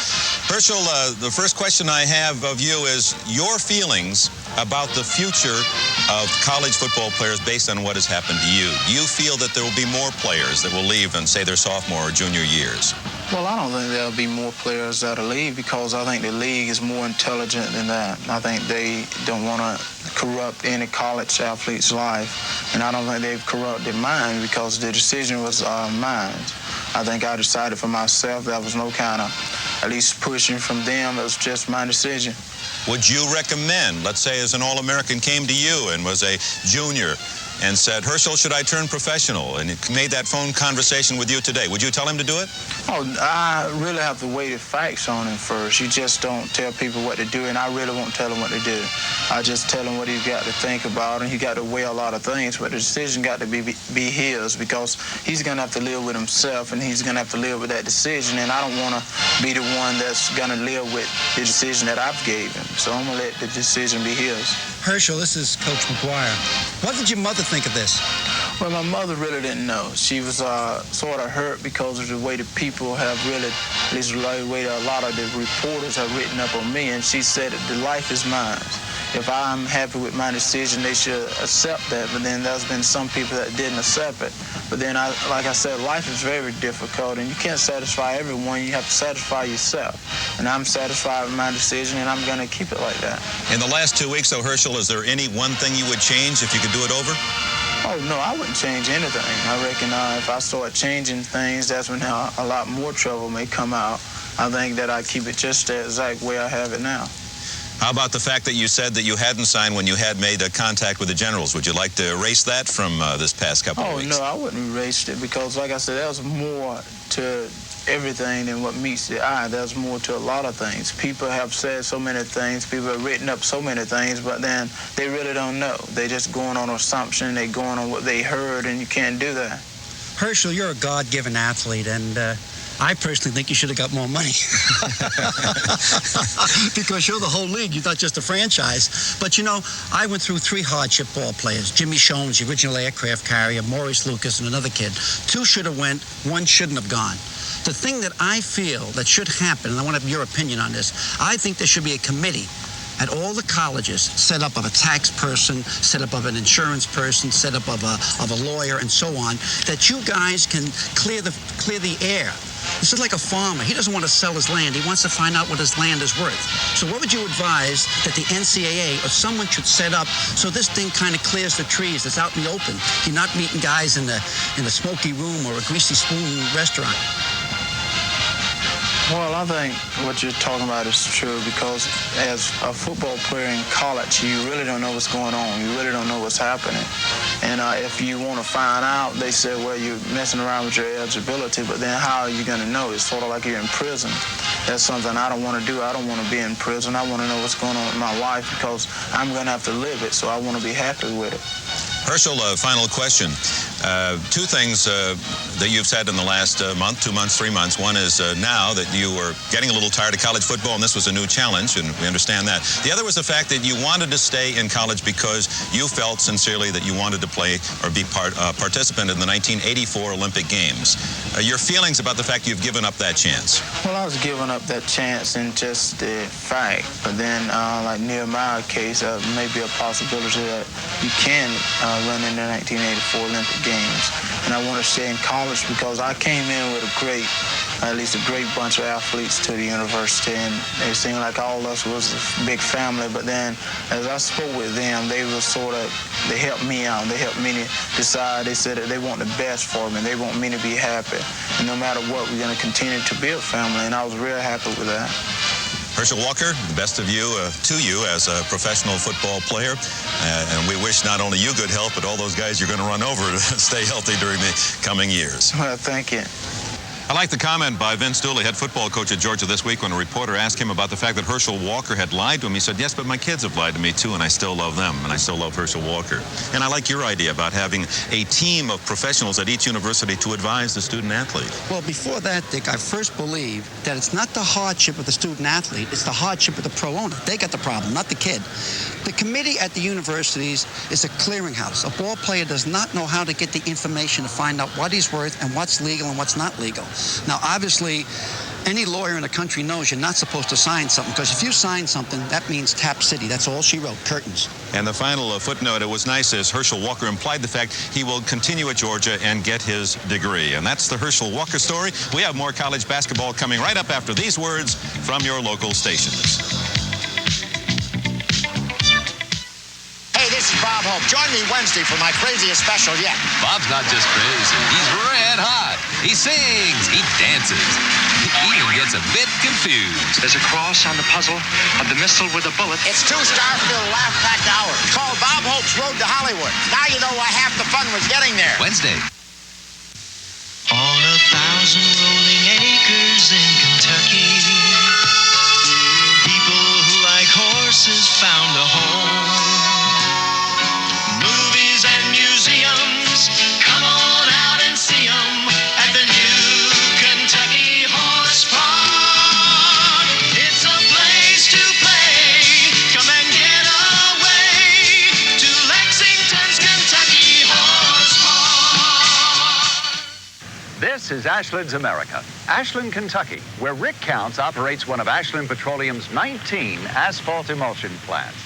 Herschel, the first question I have of you is your feelings about the future of college football players based on what has happened to you. Do you feel that there will be more players that will leave in, say, their sophomore or junior years? Well, I don't think there'll be more players that'll leave because I think the league is more intelligent than that. I think they don't want to corrupt any college athlete's life, and I don't think they've corrupted mine because the decision was mine. I think I decided for myself. There was no kind of, at least pushing from them. It was just my decision. Would you recommend, let's say as an All-American came to you and was a junior and said, Herschel, should I turn professional? And he made that phone conversation with you today. Would you tell him to do it? Oh, I really have to weigh the facts on him first. You just don't tell people what to do, and I really won't tell him what to do. I just tell him what he's got to think about, and he got to weigh a lot of things, but the decision got to be his because he's going to have to live with himself, and he's going to have to live with that decision, and I don't want to be the one that's going to live with the decision that I've gave him. So I'm going to let the decision be his. Herschel, this is Coach McGuire. What did your mother think of this? Well, my mother really didn't know. She was sort of hurt because of the way the people have really, at least the way a lot of the reporters have written up on me, and she said that the life is mine. If I'm happy with my decision, they should accept that, but then there's been some people that didn't accept it. But then, like I said, life is very difficult, and you can't satisfy everyone. You have to satisfy yourself. And I'm satisfied with my decision, and I'm going to keep it like that. In the last 2 weeks, though, Herschel, is there any one thing you would change if you could do it over? Oh, no, I wouldn't change anything. I reckon if I start changing things, that's when a lot more trouble may come out. I think that I keep it just the exact way I have it now. How about the fact that you said that you hadn't signed when you had made a contact with the Generals? Would you like to erase that from this past couple of weeks? Oh, no, I wouldn't erase it because, like I said, there's more to everything than what meets the eye. There's more to a lot of things. People have said so many things. People have written up so many things, but then they really don't know. They're just going on assumption. They're going on what they heard, and you can't do that. Herschel, you're a God-given athlete, and I personally think you should have got more money. Because you're the whole league. You're not just a franchise. But, you know, I went through 3 hardship ball players. Jimmy Shones, the original aircraft carrier, Maurice Lucas, and another kid. 2 should have went, 1 shouldn't have gone. The thing that I feel that should happen, and I want to have your opinion on this, I think there should be a committee at all the colleges, set up of a tax person, set up of an insurance person, set up of a lawyer, and so on, that you guys can clear the air. This is like a farmer. He doesn't want to sell his land. He wants to find out what his land is worth. So what would you advise that the NCAA or someone should set up so this thing kind of clears the trees? It's out in the open. You're not meeting guys in the smoky room or a greasy spoon restaurant. Well, I think what you're talking about is true because as a football player in college, you really don't know what's going on. You really don't know what's happening. And if you want to find out, they say, well, you're messing around with your eligibility, but then how are you going to know? It's sort of like you're in prison. That's something I don't want to do. I don't want to be in prison. I want to know what's going on with my life because I'm going to have to live it, so I want to be happy with it. Herschel, final question. 2 things that you've said in the last month, 2 months, 3 months. One is now that you were getting a little tired of college football, and this was a new challenge, and we understand that. The other was the fact that you wanted to stay in college because you felt sincerely that you wanted to play or be participant in the 1984 Olympic Games. Your feelings about the fact you've given up that chance? Well, I was giving up that chance in just the fact, but then like Nehemiah's case, may be a possibility that you can run in the 1984 Olympic Games. And I want to stay in college because I came in with at least a great bunch of athletes to the university, and it seemed like all of us was a big family. But then as I spoke with them, they helped me out. They helped me decide. They said that they want the best for me. They want me to be happy. And no matter what, we're going to continue to build family, and I was real happy with that. Herschel Walker, the best of you to you as a professional football player. And we wish not only you good health, but all those guys you're going to run over to stay healthy during the coming years. Well, thank you. I like the comment by Vince Dooley, head football coach at Georgia this week, when a reporter asked him about the fact that Herschel Walker had lied to him. He said, yes, but my kids have lied to me too, and I still love them, and I still love Herschel Walker. And I like your idea about having a team of professionals at each university to advise the student athlete. Well, before that, Dick, I first believe that it's not the hardship of the student athlete, it's the hardship of the pro owner. They got the problem, not the kid. The committee at the universities is a clearinghouse. A ball player does not know how to get the information to find out what he's worth and what's legal and what's not legal. Now, obviously, any lawyer in the country knows you're not supposed to sign something, because if you sign something, that means Tap City. That's all she wrote, curtains. And the final footnote, it was nice, as Herschel Walker implied the fact he will continue at Georgia and get his degree. And that's the Herschel Walker story. We have more college basketball coming right up after these words from your local stations. Hey, this is Bob Hope. Join me Wednesday for my craziest special yet. Bob's not just crazy. He's red hot. He sings. He dances. He even gets a bit confused. There's a cross on the puzzle of the missile with a bullet. It's 2 star-filled, laugh-packed hours. Called Bob Hope's Road to Hollywood. Now you know why half the fun was getting there. Wednesday. On 1,000 rolling acres in Kentucky, people who like horses found a home. Movies and museums, come on out and see them at the new Kentucky Horse Park. It's a place to play. Come and get away to Lexington's Kentucky Horse Park. This is Ashland's America, Ashland, Kentucky, where Rick Counts operates one of Ashland Petroleum's 19 asphalt emulsion plants.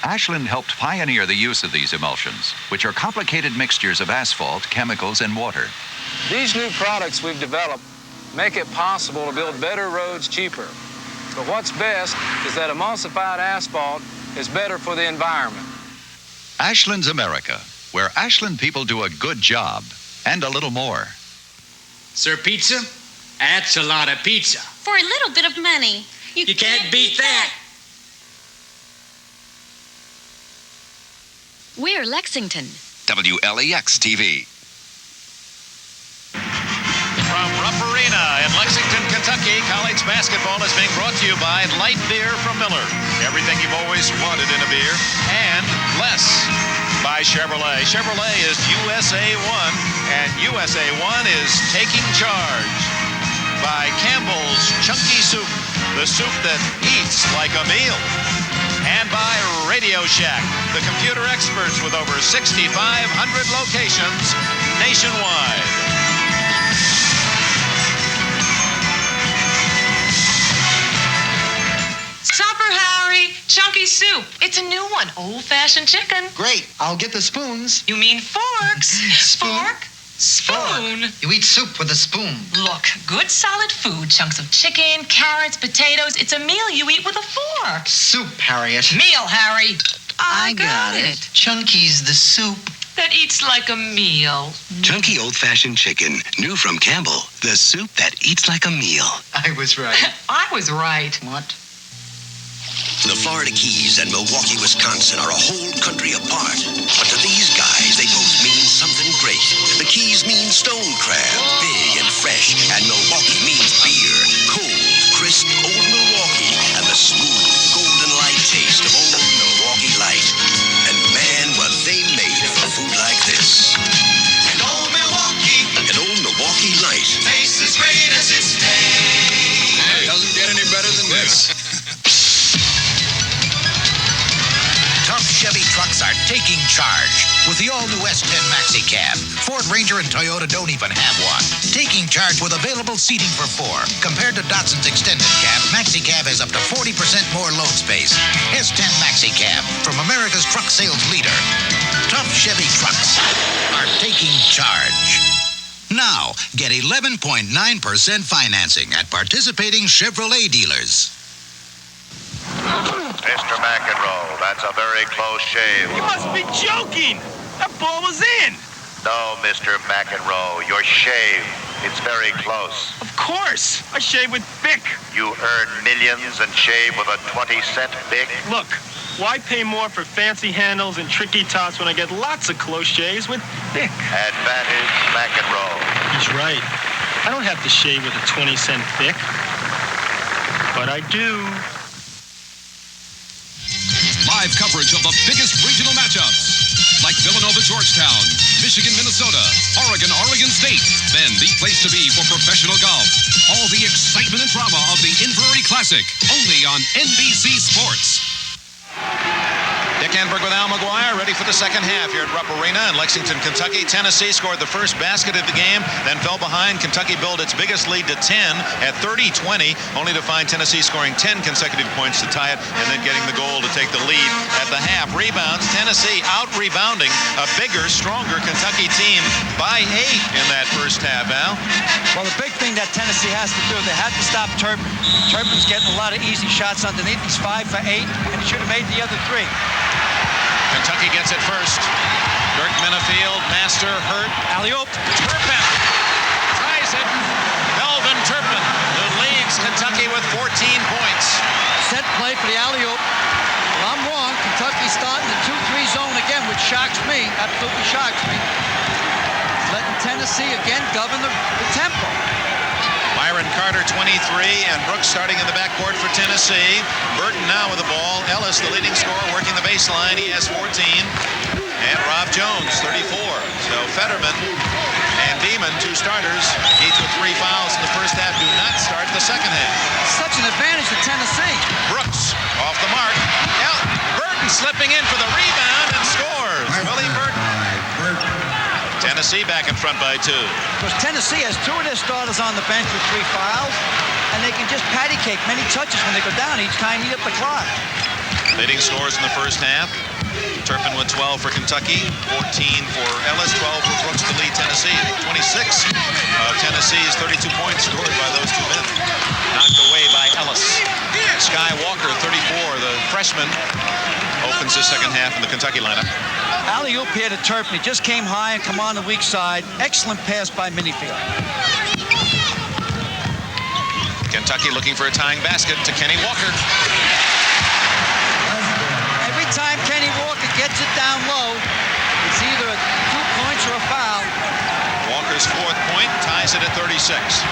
Ashland helped pioneer the use of these emulsions, which are complicated mixtures of asphalt, chemicals, and water. These new products we've developed make it possible to build better roads cheaper. But what's best is that emulsified asphalt is better for the environment. Ashland's America, where Ashland people do a good job and a little more. Sir, pizza? That's a lot of pizza. For a little bit of money. You can't beat that. We're Lexington. WLEX TV. From Rupp Arena in Lexington, Kentucky, college basketball is being brought to you by light beer from Miller. Everything you've always wanted in a beer, and less. By Chevrolet. Chevrolet is USA 1, and USA 1 is taking charge. By Campbell's Chunky Soup, the soup that eats like a meal. And by Radio Shack, the computer experts with over 6,500 locations nationwide. Supper, Harry. Chunky soup. It's a new one. Old-fashioned chicken. Great. I'll get the spoons. You mean forks. Fork. Spoon. You eat soup with a spoon. Look, good solid food. Chunks of chicken, carrots, potatoes. It's a meal you eat with a fork. Soup, Harriet. Meal, Harry. I got it. Chunky's the soup that eats like a meal. Chunky old-fashioned chicken, new from Campbell. The soup that eats like a meal. I was right. I was right. What? The Florida Keys and Milwaukee, Wisconsin are a whole country apart. But to these guys, they both mean something great. The Keys mean stone crab, big and fresh. And Milwaukee means beer, cold, crisp, old Milwaukee. And the smooth, golden light taste of old Milwaukee Light. And man, were they made for food like this. And old Milwaukee. And old Milwaukee Light. Tastes as great as its name. It doesn't get any better than this. Tough Chevy trucks are taking charge with the all-new S10 Maxi Cab. Ford Ranger and Toyota don't even have one. Taking charge with available seating for 4. Compared to Datsun's extended cab, Maxi Cab has up to 40% more load space. S10 Maxi Cab from America's truck sales leader. Tough Chevy trucks are taking charge. Now, get 11.9% financing at participating Chevrolet dealers. Mr. McEnroe, that's a very close shave. You must be joking! That ball was in! No, Mr. McEnroe, your shave. It's very close. Of course! I shave with Bic. You earn millions and shave with a 20-cent Bic? Look, why pay more for fancy handles and tricky tops when I get lots of close shaves with Bic? Advantage McEnroe. He's right. I don't have to shave with a 20-cent Bic, but I do. Live coverage of the biggest regional matchups, like Villanova-Georgetown, Michigan-Minnesota, Oregon State. Then the place to be for professional golf. All the excitement and drama of the Inverary Classic, only on NBC Sports. Dick Enberg with Al McGuire, ready for the second half here at Rupp Arena in Lexington, Kentucky. Tennessee scored the first basket of the game, then fell behind. Kentucky built its biggest lead to 10 at 30-20, only to find Tennessee scoring 10 consecutive points to tie it, and then getting the goal to take the lead at the half. Rebounds, Tennessee out-rebounding a bigger, stronger Kentucky team by 8 in that first half, Al. Well, the big thing that Tennessee has to do, they have to stop Turpin. Turpin's getting a lot of easy shots underneath. He's 5 for 8, and he should have made the other 3. Kentucky gets it first. Dirk Minifield, Master, Hurt. Alley-oop. Turpin tries it. Melvin Turpin, who leads Kentucky with 14 points. Set play for the alley-oop. Well, I'm wrong. Kentucky's starting the 2-3 zone again, which shocks me. Absolutely shocks me. Letting Tennessee again govern the tempo. Myron Carter, 23, and Brooks starting in the backcourt for Tennessee. Burton now with the ball. Ellis, the leading scorer, working the baseline. He has 14. And Rob Jones, 34. So Fetterman and Beeman, 2 starters, each with 3 fouls in the first half, do not start the second half. Such an advantage to Tennessee. Brooks off the mark. Burton slipping in for the rebound and scores. Willie Burton. Tennessee back in front by 2. Because Tennessee has 2 of their starters on the bench with 3 fouls, and they can just patty cake many touches when they go down each time, eat up the clock. Leading scores in the first half. Turpin with 12 for Kentucky, 14 for Ellis, 12 for Brooks to lead Tennessee. 26 of Tennessee's 32 points scored by those 2 men. Knocked away by Ellis. Sky Walker, 34, the freshman, opens the second half in the Kentucky lineup. Alley-oop here to Turpin. He just came high and come on the weak side. Excellent pass by Minifield. Kentucky looking for a tying basket to Kenny Walker. Every time Kenny Walker gets it down low, it's either 2 points or a foul. Walker's 4th point ties it at 36.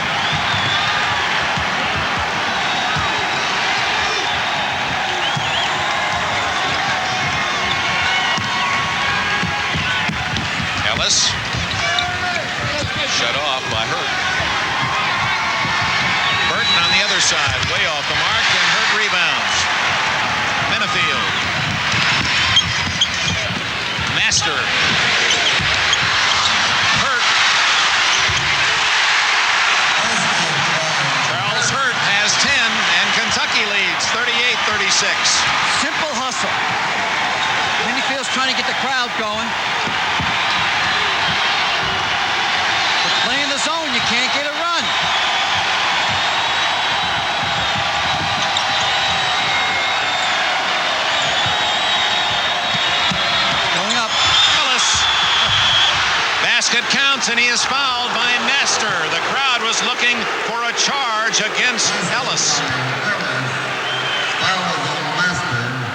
Ellis, shut off by Hurt. Burton on the other side, way off the mark, and Hurt rebounds. Minifield. Master. Hurt. Charles Hurt has 10, and Kentucky leads 38-36. Simple hustle. Minifield's trying to get the crowd going. Playing the zone, you can't get a run. Going up. Ellis. Basket counts, and he is fouled by Master. The crowd was looking for a charge against Ellis.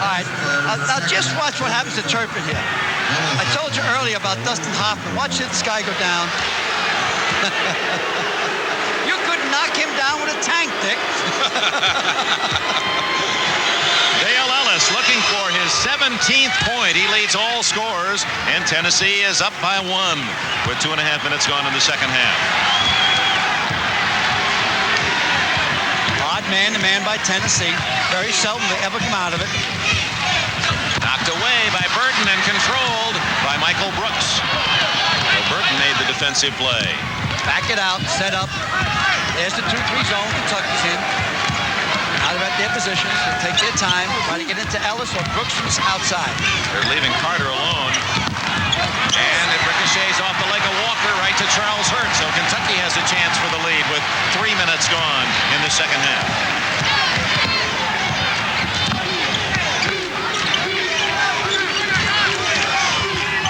All right, now just watch what happens to Turpin here. I told you earlier about Dustin Hoffman. Watch this guy go down. You could knock him down with a tank, Dick. Dale Ellis looking for his 17th point. He leads all scorers, and Tennessee is up by 1 with 2.5 minutes gone in the second half. Odd man-to-man by Tennessee. Very seldom they ever come out of it. Knocked away by Burton and controlled by Michael Brooks. So Burton made the defensive play. Back it out, set up. There's the 2-3 zone Kentucky's in. Now they're at their positions. They take their time, try to get into Ellis or Brooks from outside. They're leaving Carter alone. And it ricochets off the leg of Walker right to Charles Hurt. So Kentucky has a chance for the lead with 3 minutes gone in the second half.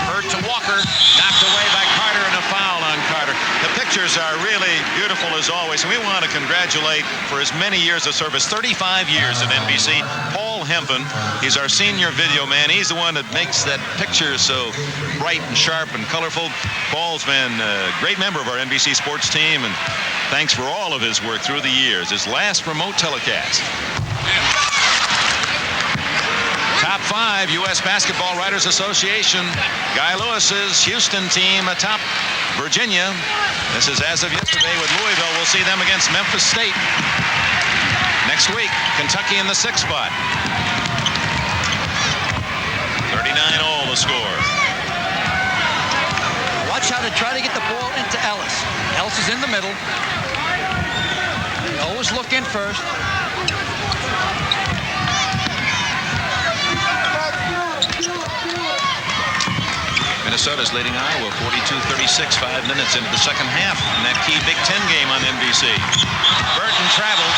Hurt to Walker. Knocked away by Carter, and a foul on Carter. The picture pictures are really beautiful as always. And we want to congratulate, for his many years of service, 35 years at NBC, Paul Hempen. He's our senior video man. He's the one that makes that picture so bright and sharp and colorful. Paul's been a great member of our NBC sports team, and thanks for all of his work through the years. His last remote telecast. Top 5 U.S. Basketball Writers Association. Guy Lewis's Houston team atop Virginia. This is as of yesterday with Louisville. We'll see them against Memphis State. Next week, Kentucky in the 6th spot. 39-all the score. Watch how they try to get the ball into Ellis. Ellis is in the middle. They always look in first. Minnesota's leading Iowa 42-36, 5 minutes into the second half in that key Big Ten game on NBC. Burton traveled.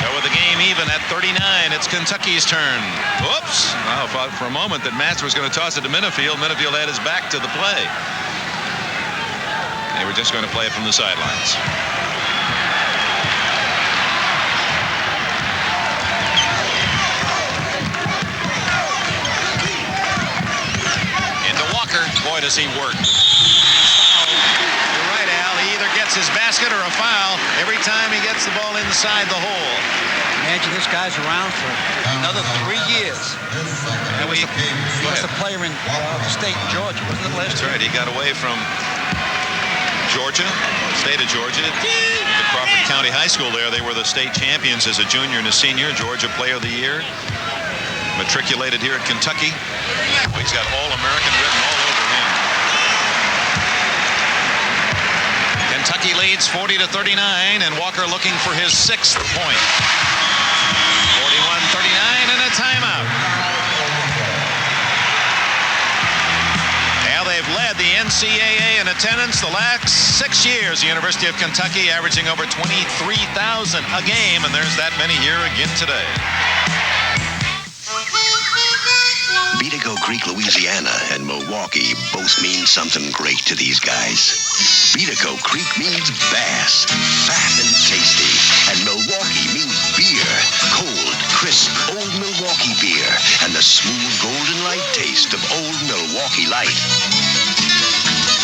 So with the game even at 39, it's Kentucky's turn. Whoops! Well, I thought for a moment that Matz was going to toss it to Minifield. Minifield had his back to the play. They were just going to play it from the sidelines. Boy, does he work. You're right, Al. He either gets his basket or a foul every time he gets the ball inside the hole. Imagine this guy's around for another 3 years. Yeah, he was a player in state Georgia, wasn't it last year? That's right. He got away from Georgia, state of Georgia. The Crawford County High School there. They were the state champions as a junior and a senior. Georgia Player of the Year. Matriculated here at Kentucky. He's got All-American written all over him. Kentucky leads 40-39, and Walker looking for his 6th point. 41-39 and a timeout. Now they've led the NCAA in attendance the last 6 years. The University of Kentucky averaging over 23,000 a game, and there's that many here again today. Beatico Creek, Louisiana, and Milwaukee both mean something great to these guys. Beatico Creek means bass, fat and tasty, and Milwaukee means beer, cold, crisp, Old Milwaukee beer, and the smooth golden light taste of Old Milwaukee Light.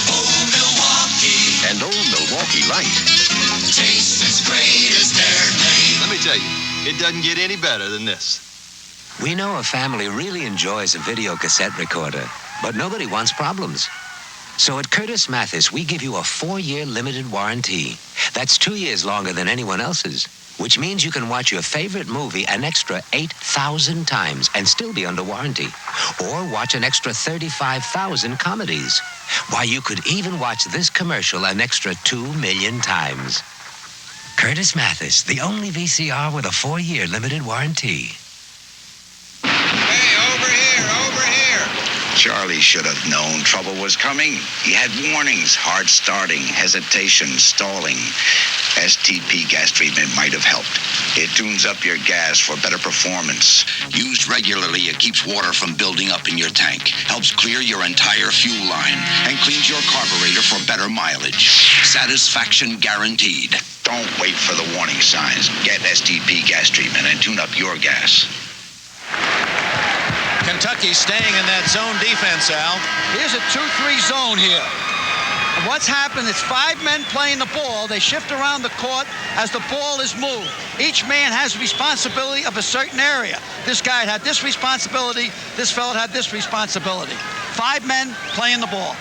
Old Milwaukee. And Old Milwaukee Light Tastes as great as their name. Let me tell you, it doesn't get any better than this. We know a family really enjoys a video cassette recorder, but nobody wants problems. So at Curtis Mathis, we give you a 4-year limited warranty. That's 2 years longer than anyone else's, which means you can watch your favorite movie an extra 8,000 times and still be under warranty. Or watch an extra 35,000 comedies. Why, you could even watch this commercial an extra 2 million times. Curtis Mathis, the only VCR with a 4-year limited warranty. Charlie should have known trouble was coming. He had warnings, hard starting, hesitation, stalling. STP gas treatment might have helped. It tunes up your gas for better performance. Used regularly, it keeps water from building up in your tank, helps clear your entire fuel line, and cleans your carburetor for better mileage. Satisfaction guaranteed. Don't wait for the warning signs. Get STP gas treatment and tune up your gas. Kentucky staying in that zone defense, Al. Here's a 2-3 zone here. And what's happened is 5 men playing the ball. They shift around the court as the ball is moved. Each man has responsibility of a certain area. This guy had this responsibility. This fellow had this responsibility. 5 men playing the ball.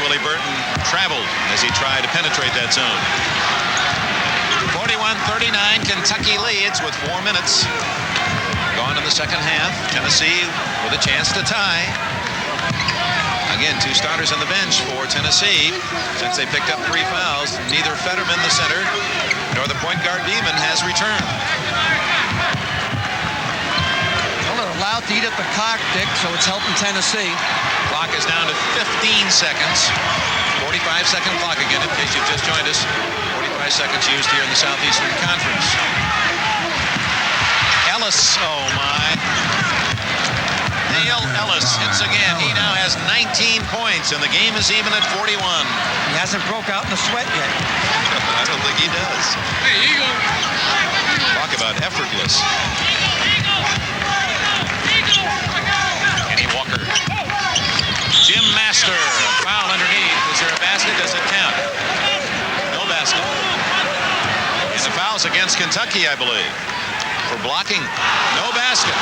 Willie Burton traveled as he tried to penetrate that zone. 41-39, Kentucky leads with 4 minutes gone in the second half. Tennessee with a chance to tie. Again, 2 starters on the bench for Tennessee since they picked up 3 fouls. Neither Fetterman, the center, nor the point guard Beeman has returned. Allowed to eat at the clock, Dick, so it's helping Tennessee. Clock is down to 15 seconds. 45-second clock again in case you've just joined us. 45 seconds used here in the Southeastern Conference. Ellis, oh my. Dale Ellis hits again. He now has 19 points, and the game is even at 41. He hasn't broke out in the sweat yet. I don't think he does. Hey, Eagle. Talk about effortless. Kenny Walker. Jim Master. A foul underneath. Is there a basket? Does it count? No basket. And the foul's against Kentucky, I believe, for blocking. No basket.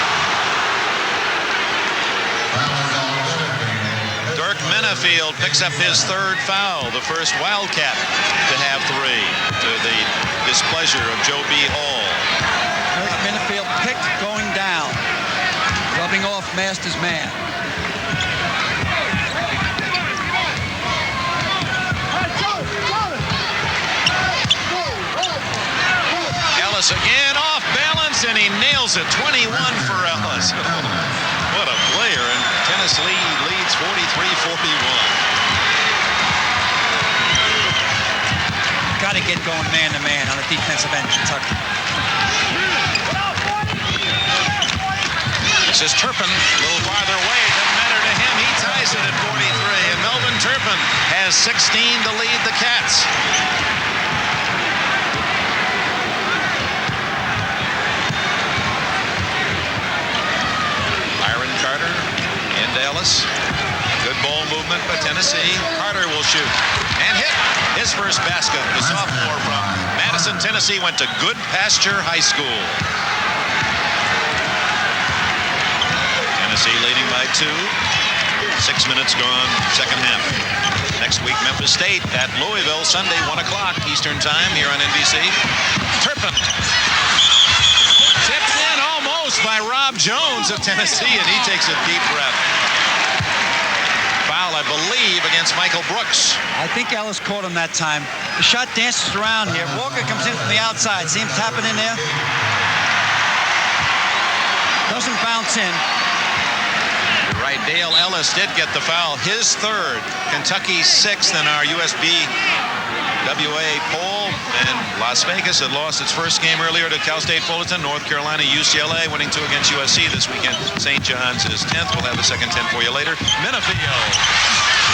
Dirk Menafield picks up his third foul, the first Wildcat to have 3, to the displeasure of Joe B. Hall. Dirk Menafield picked going down, rubbing off Master's man. Ellis again off balance, and he nails it. 21 for Ellis. What a player, and Tennessee leads 43-41. Got to get going man-to-man on the defensive end, Kentucky. This is Turpin, a little farther away. Doesn't matter to him. He ties it at 43, and Melvin Turpin has 16 to lead the Cats. Carter into Ellis. Good ball movement by Tennessee. Carter will shoot and hit his first basket. The sophomore from Madison, Tennessee, went to Good Pasture High School. Tennessee leading by 2. 6 minutes gone, second half. Next week, Memphis State at Louisville, Sunday, 1 o'clock Eastern Time here on NBC. Turpin. Tipped in almost by Rob Jones of Tennessee, and he takes a deep breath. Foul, I believe, against Michael Brooks. I think Ellis caught him that time. The shot dances around here. Walker comes in from the outside. See him tapping in there? Doesn't bounce in. You're right, Dale Ellis did get the foul. His third, Kentucky's 6th in our USB WA poll, and Las Vegas had lost its first game earlier to Cal State Fullerton. North Carolina, UCLA winning 2 against USC this weekend. St. John's is 10th. We'll have the second 10 for you later. Menafield.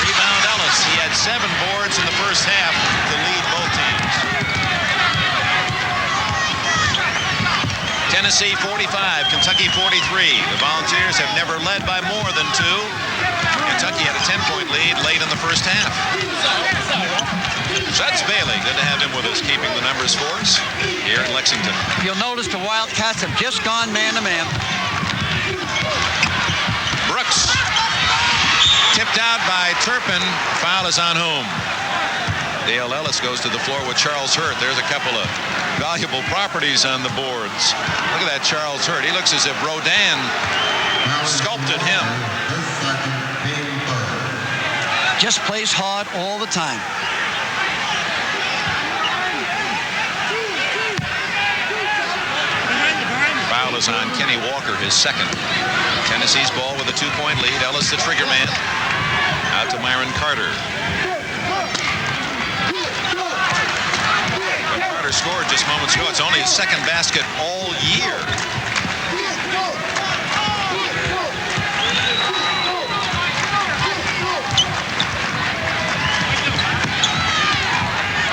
Rebound Ellis. He had 7 boards in the first half to lead both teams. Tennessee 45, Kentucky 43. The Volunteers have never led by more than 2. Kentucky had a 10-point lead late in the first half. That's Bailey. Good to have him with us, keeping the numbers for us here in Lexington. You'll notice the Wildcats have just gone man-to-man. Brooks. Tipped out by Turpin. Foul is on whom? Dale Ellis goes to the floor with Charles Hurt. There's a couple of valuable properties on the boards. Look at that Charles Hurt. He looks as if Rodin sculpted him. Just plays hard all the time. Foul is on Kenny Walker, his second. Tennessee's ball with a 2-point lead. Ellis, the trigger man. Out to Myron Carter. But Carter scored just moments ago. It's only his second basket all year.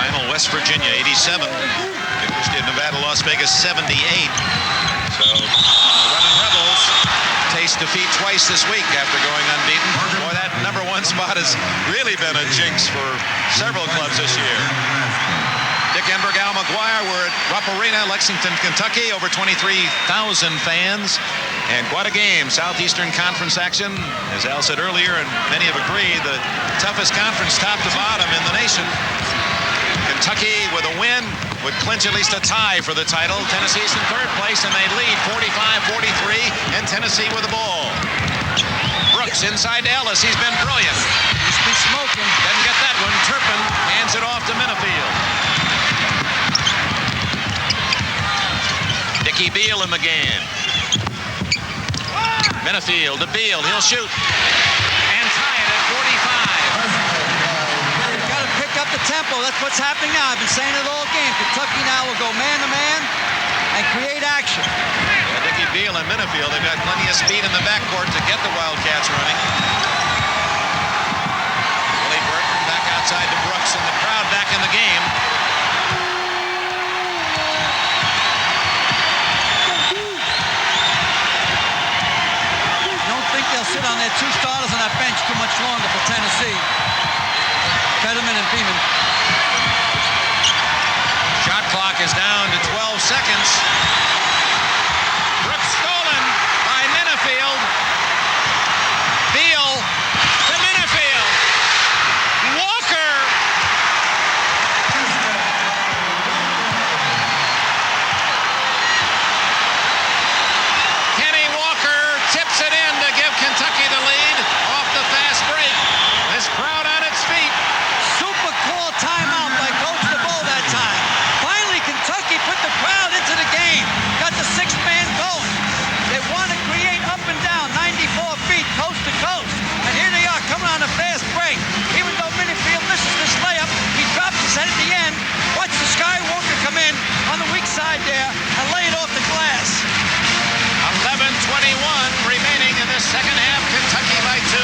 Final West Virginia 87. University of Nevada, Las Vegas 78. So the running Rebels taste defeat twice this week after going unbeaten. Boy, that number 1 spot has really been a jinx for several clubs this year. Dick Enberg, Al McGuire. We're at Rupp Arena, Lexington, Kentucky. Over 23,000 fans. And quite a game. Southeastern Conference action. As Al said earlier, and many have agreed, the toughest conference top to bottom in the nation. Kentucky with a win would clinch at least a tie for the title. Tennessee's in third place, and they lead 45-43, and Tennessee with the ball. Brooks inside to Ellis. He's been brilliant. He's been smoking. Doesn't get that one. Turpin hands it off to Menafield. Dickie Beal in the game. Menafield to Beal. He'll shoot. And tie it at 45. You've got to pick up the tempo. That's what's happening now. I've been saying it all game. Kentucky now will go man-to-man and create action. Yeah, Dickie Beal and Minifield, they've got plenty of speed in the backcourt to get the Wildcats running. Willie Burton back outside to Brooks, and the crowd back in the game. They'll sit on their two starters on that bench too much longer for Tennessee. Fetterman and Beeman. Shot clock is down to 12 seconds. Brooks stolen by Minifield. Beal to Minifield. Walker. Kenny Walker tips it in to give Kentucky the lead off the fast break. This crowd on its feet. Super cool timeout by Coach DeVoe that time. Finally, Kentucky put the crowd into the game. Got the sixth man going. They want to create up and down, 94 feet, coast to coast. And here they are coming on a fast break. Even though Minifield misses this layup, he drops his head at the end. Watch the Skywalker come in on the weak side there and lay it off the glass. 11:21 remaining in this second half. Kentucky by 2.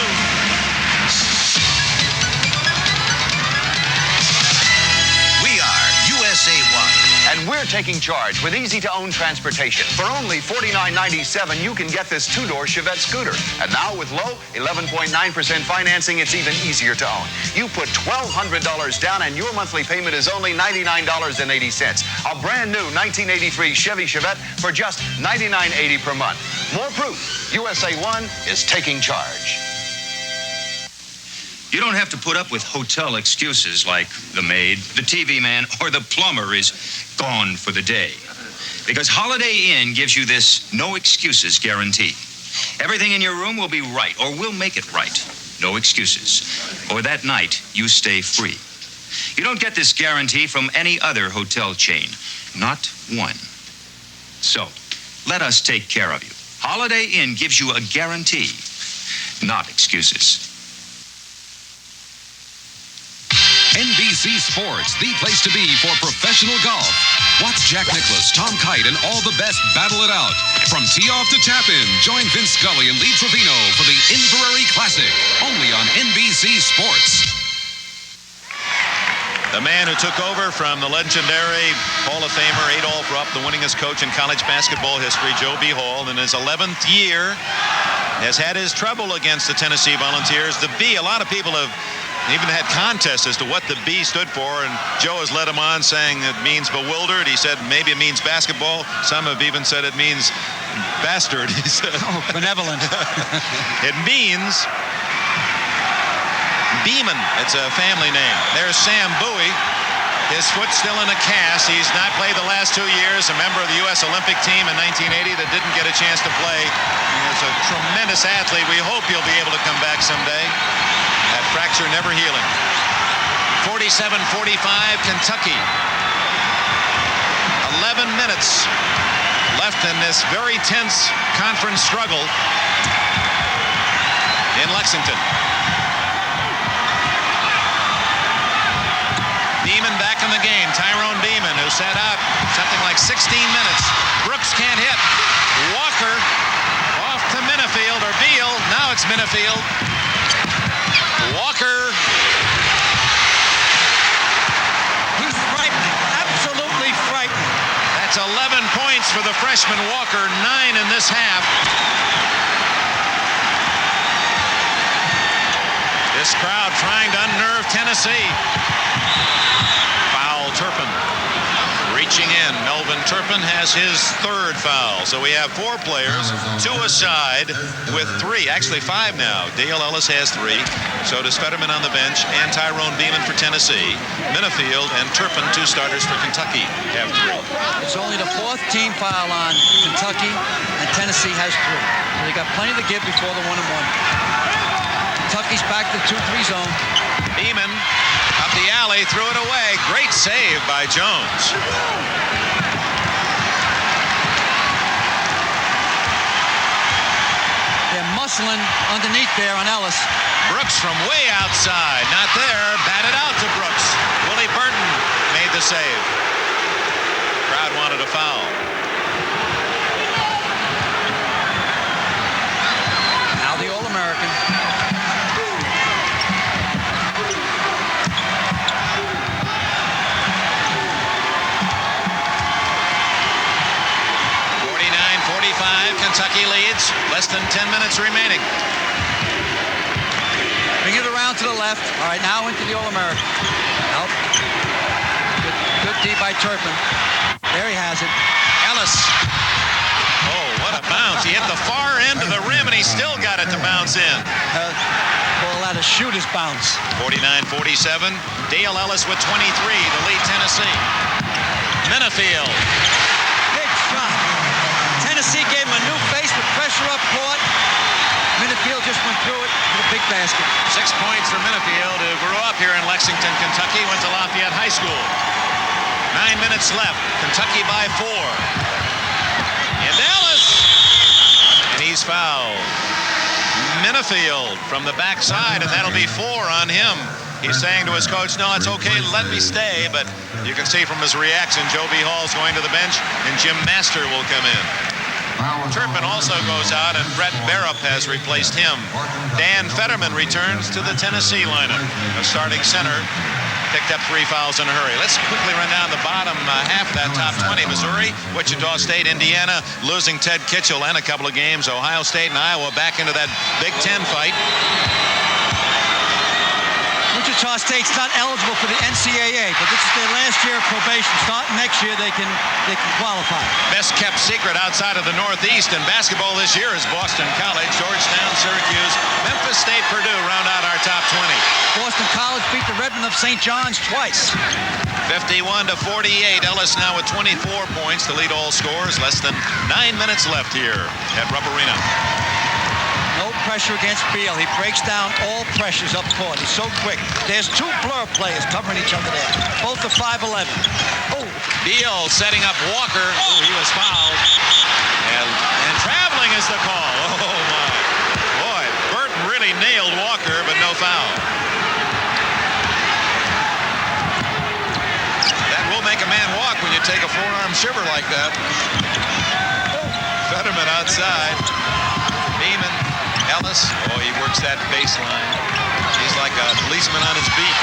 We are USA 1. And we're taking charge with easy-to-own transportation. For only $49.97, you can get this two-door Chevette scooter. And now with low 11.9% financing, it's even easier to own. You put $1,200 down and your monthly payment is only $99.80. A brand new 1983 Chevy Chevette for just $99.80 per month. More proof. USA 1 is taking charge. You don't have to put up with hotel excuses like the maid, the TV man, or the plumber is gone for the day. Because Holiday Inn gives you this no excuses guarantee. Everything in your room will be right, or we'll make it right. No excuses. Or that night, you stay free. You don't get this guarantee from any other hotel chain. Not one. So, let us take care of you. Holiday Inn gives you a guarantee, not excuses. NBC Sports, the place to be for professional golf. Watch Jack Nicklaus, Tom Kite, and all the best battle it out. From tee-off to tap-in, join Vince Scully and Lee Trevino for the Inverary Classic, only on NBC Sports. The man who took over from the legendary Hall of Famer Adolph Rupp, the winningest coach in college basketball history, Joe B. Hall, in his 11th year, has had his trouble against the Tennessee Volunteers. The B, a lot of people have even had contests as to what the B stood for, and Joe has led him on saying it means bewildered. He said maybe it means basketball. Some have even said it means bastard. He said. Oh, benevolent. It means Beeman. It's a family name. There's Sam Bowie. His foot's still in a cast. He's not played the last 2 years. A member of the U.S. Olympic team in 1980 that didn't get a chance to play. He's a tremendous athlete. We hope he'll be able to come back someday. That fracture never healing. 47-45, Kentucky. 11 minutes left in this very tense conference struggle in Lexington. Beeman back in the game. Tyrone Beeman, who sat out something like 16 minutes. Brooks can't hit. Walker off to Minifield, or Beal. Now it's Minifield. Walker. He's frightening. Absolutely frightening. That's 11 points for the freshman Walker. 9 in this half. This crowd trying to unnerve Tennessee. Foul, Turpin. Reaching in. Melvin Turpin has his 3rd foul. So we have 4 players, 2 aside with 3. Actually 5 now. Dale Ellis has 3. So does Fetterman on the bench and Tyrone Beeman for Tennessee. Minifield and Turpin, 2 starters for Kentucky, have 3. It's only the 4th team foul on Kentucky, and Tennessee has 3. So they got plenty to give before the 1-and-1. Kentucky's back to 2-3 zone. Beeman up the alley, threw it away. Great save by Jones. They're muscling underneath there on Ellis. Brooks from way outside. Not there. Batted out to Brooks. Willie Burton made the save. Crowd wanted a foul. Now the All-American. Kentucky leads. Less than 10 minutes remaining. Bring it around to the left. All right, now into the All-American. Nope. Good D by Turpin. There he has it. Ellis. Oh, what a bounce. He hit the far end of the rim, and he still got it to bounce in. Call that a shooter's bounce. 49-47. Dale Ellis with 23 to lead Tennessee. Minifield. Big shot. Tennessee gave him a new face with pressure up court. Minifield just went through it with a big basket. 6 points for Minifield, who grew up here in Lexington, Kentucky, went to Lafayette High School. 9 minutes left. Kentucky by 4. And Ellis. And he's fouled. Minifield from the backside, and that'll be 4 on him. He's saying to his coach, no, it's okay, let me stay. But you can see from his reaction, Joe B. Hall's going to the bench, and Jim Master will come in. Turpin also goes out, and Brett Barrup has replaced him. Dan Fetterman returns to the Tennessee lineup. A starting center picked up 3 fouls in a hurry. Let's quickly run down the bottom half of that top 20. Missouri, Wichita State, Indiana, losing Ted Kitchell and a couple of games. Ohio State and Iowa back into that Big Ten fight. Wichita State's not eligible for the NCAA, but this is their last year of probation. Starting next year, they can qualify. Best kept secret outside of the Northeast in basketball this year is Boston College, Georgetown, Syracuse, Memphis State, Purdue round out our top 20. Boston College beat the Redmen of St. John's twice. 51-48. Ellis now with 24 points to lead all scores. Less than 9 minutes left here at Rupp Arena. No pressure against Beal. He breaks down all pressures up court. He's so quick. There's 2 blur players covering each other there. Both are 5'11". Oh. Beal setting up Walker. Oh, he was fouled. And traveling is the call. Oh, my. Boy, Burton really nailed Walker, but no foul. That will make a man walk when you take a forearm shiver like that. Fetterman outside. Beeman. Ellis. Oh, he works that baseline. He's like a policeman on his beat.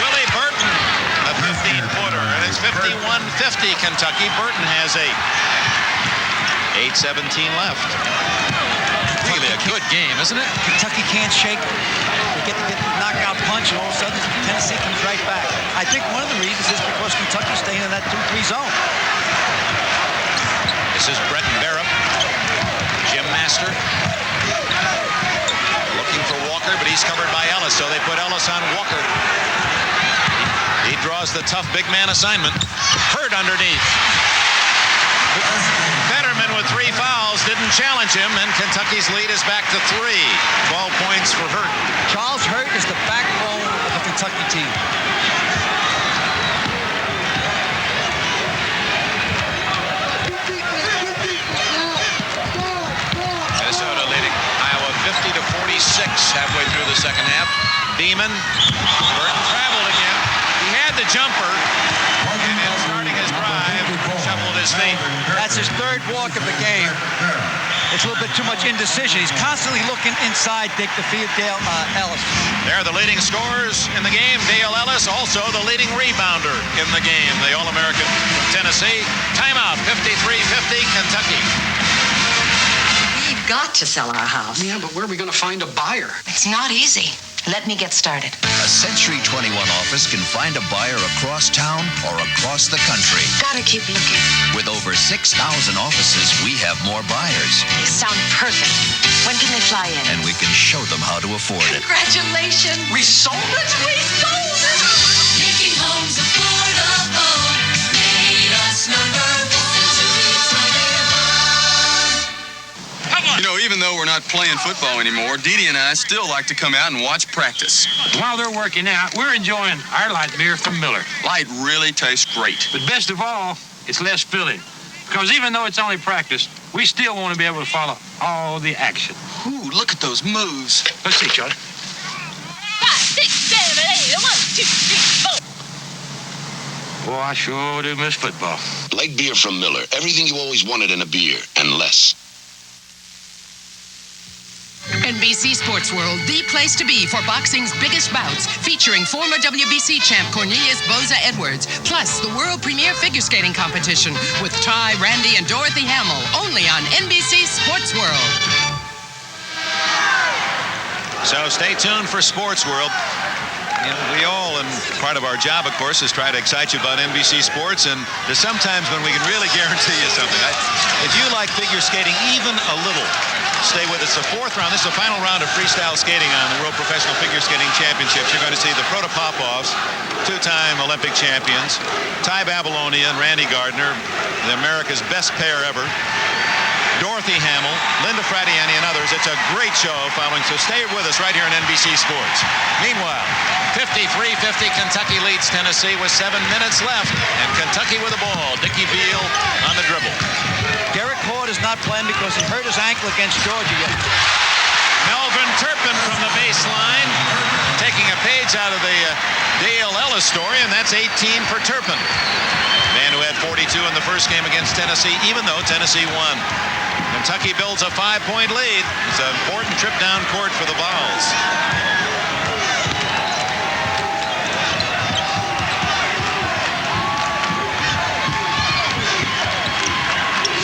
Willie Burton, a 15-footer, and it's 51-50 Kentucky. Burton has 8. 8:17 left. Really a good game, isn't it? Kentucky can't shake. They get the knockout punch, and all of a sudden Tennessee comes right back. I think one of the reasons is because Kentucky's staying in that 2-3 zone. This is Brett Barrup. Jim Master. Looking for Walker, but he's covered by Ellis, so they put Ellis on Walker. He draws the tough big man assignment. Hurt underneath. Fetterman with 3 fouls didn't challenge him, and Kentucky's lead is back to 3. 12 points for Hurt. Charles Hurt is the backbone of the Kentucky team. Minnesota leading Iowa 50-46 halfway through the second half. Beeman. Burton traveled again. He had the jumper. And then starting his drive, shuffled his feet. That's his 3rd walk of the game. It's a little bit too much indecision. He's constantly looking inside Dick to feed Dale Ellis. They're the leading scorers in the game. Dale Ellis, also the leading rebounder in the game. The All-American from Tennessee. Timeout, 53-50, Kentucky. We've got to sell our house. Yeah, but where are we going to find a buyer? It's not easy. Let me get started. A Century 21 office can find a buyer across town or across the country. Gotta keep looking. With over 6,000 offices, we have more buyers. They sound perfect. When can they fly in? And we can show them how to afford it. Congratulations. We sold it? We sold it! Making homes affordable made us number 1. You know, even though we're not playing football anymore, Dee Dee and I still like to come out and watch practice. While they're working out, we're enjoying our light beer from Miller. Light really tastes great. But best of all, it's less filling. Because even though it's only practice, we still want to be able to follow all the action. Ooh, look at those moves. Let's see, Charlie. 6, 7, 8. 1, 2, 3, 4. Boy, I sure do miss football. Like beer from Miller. Everything you always wanted in a beer, and less. NBC Sports World, the place to be for boxing's biggest bouts, featuring former WBC champ Cornelius Boza Edwards, plus the world premiere figure skating competition with Ty, Randy, and Dorothy Hamill, only on NBC Sports World. So stay tuned for Sports World. We all, and part of our job, of course, is try to excite you about NBC Sports, and there's sometimes when we can really guarantee you something. If you like figure skating even a little, stay with us. The fourth round, this is the final round of freestyle skating on the World Professional Figure Skating Championships. You're going to see the Protopopovs, two-time Olympic champions, Ty Babylonia and Randy Gardner, the America's best pair ever, Dorothy Hamill, Linda Fratiani, and others. It's a great show following, so stay with us right here on NBC Sports. Meanwhile, 53-50, Kentucky leads Tennessee with 7 minutes left, and Kentucky with the ball. Dickie Beal on the dribble. Derek Ford is not playing because he hurt his ankle against Georgia yesterday. Melvin Turpin from the baseline, taking a page out of the Dale Ellis story, and that's 18 for Turpin. Man who had 42 in the first game against Tennessee, even though Tennessee won. Kentucky builds a 5-point lead. It's an important trip down court for the Vols.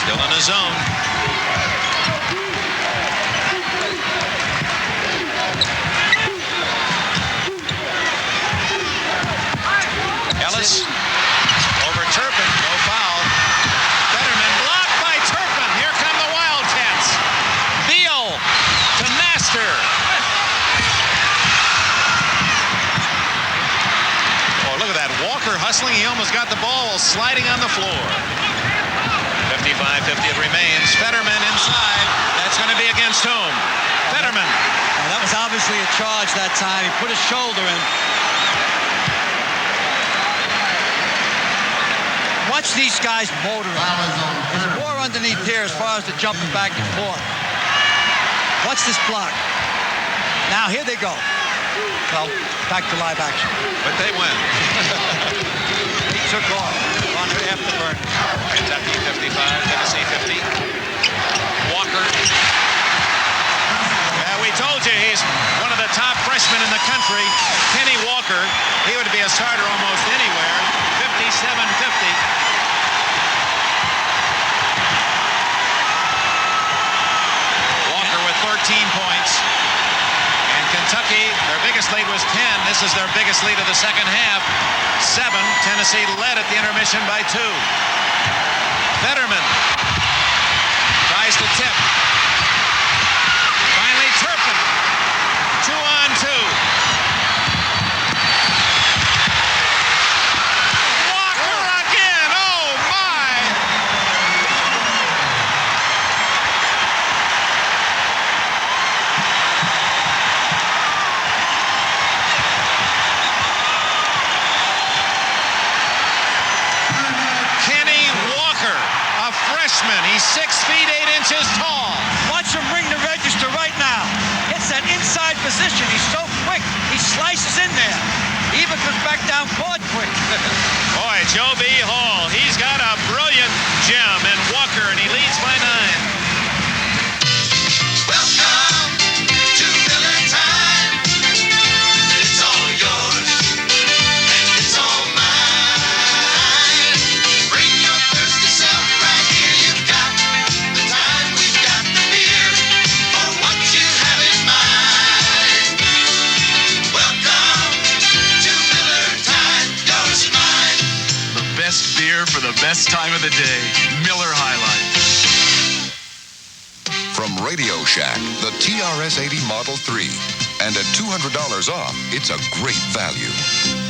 Still in the zone. Ellis over Turpin, no foul. Fetterman blocked by Turpin. Here come the Wildcats. Beal to Master. Oh, look at that. Walker hustling. He almost got the ball sliding on the floor. 55-50 it remains. Fetterman inside. That's going to be against whom? Fetterman. Well, that was obviously a charge that time. He put his shoulder in. Watch these guys motoring. There's more underneath here as far as the jumping back and forth. Watch this block. Now here they go. Well, back to live action. But they win. He took off on her afterburn. Kentucky 55, Tennessee 50. Walker. We told you he's one of the top freshmen in the country. Kenny Walker. He would be a starter almost anywhere. 57-50. Walker with 13 points. And Kentucky, their biggest lead was 10. This is their biggest lead of the second half. 7. Tennessee led at the intermission by 2. Fetterman tries to tip. Finally, Turpin. 2-on-2. Walker again. Oh, my. Kenny Walker, a freshman. He's 6 feet 8 inches tall. Watch him ring the register right now. It's that inside position. He's so quick. He slices in there. He even comes back down court quick. Boy, Joe B. Hall, he's got a brilliant gem in Walker, and he leads by 9. Welcome to Miller Time. It's all yours, and it's all mine. Bring your thirsty self right here. You've got the time, we've got the beer, for what you have in mind. Welcome to Miller Time, yours and mine. The best beer for the best time of the day. Miller High Life. From Radio Shack, the TRS-80 Model 3. And at $200 off, it's a great value.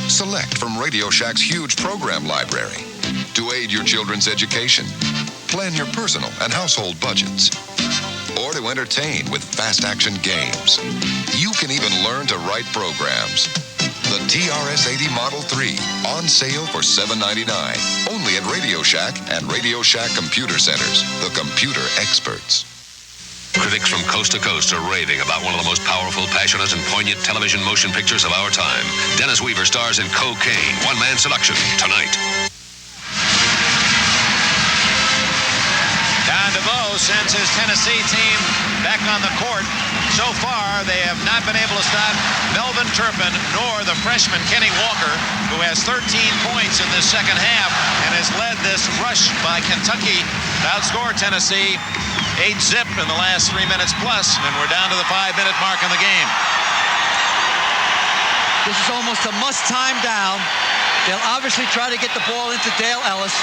Select from Radio Shack's huge program library to aid your children's education, plan your personal and household budgets, or to entertain with fast-action games. You can even learn to write programs. The TRS-80 Model 3, on sale for $7.99. Only at Radio Shack and Radio Shack Computer Centers, the computer experts. Critics from coast to coast are raving about one of the most powerful, passionate, and poignant television motion pictures of our time. Dennis Weaver stars in Cocaine, One-Man Seduction, tonight. Don DeVoe sends his Tennessee team back on the court. So far, they have not been able to stop Melvin Turpin nor the freshman Kenny Walker, who has 13 points in this second half and has led this rush by Kentucky to outscore Tennessee 8-zip in the last 3 minutes plus, and we're down to the 5-minute mark in the game. This is almost a must time down. They'll obviously try to get the ball into Dale Ellis.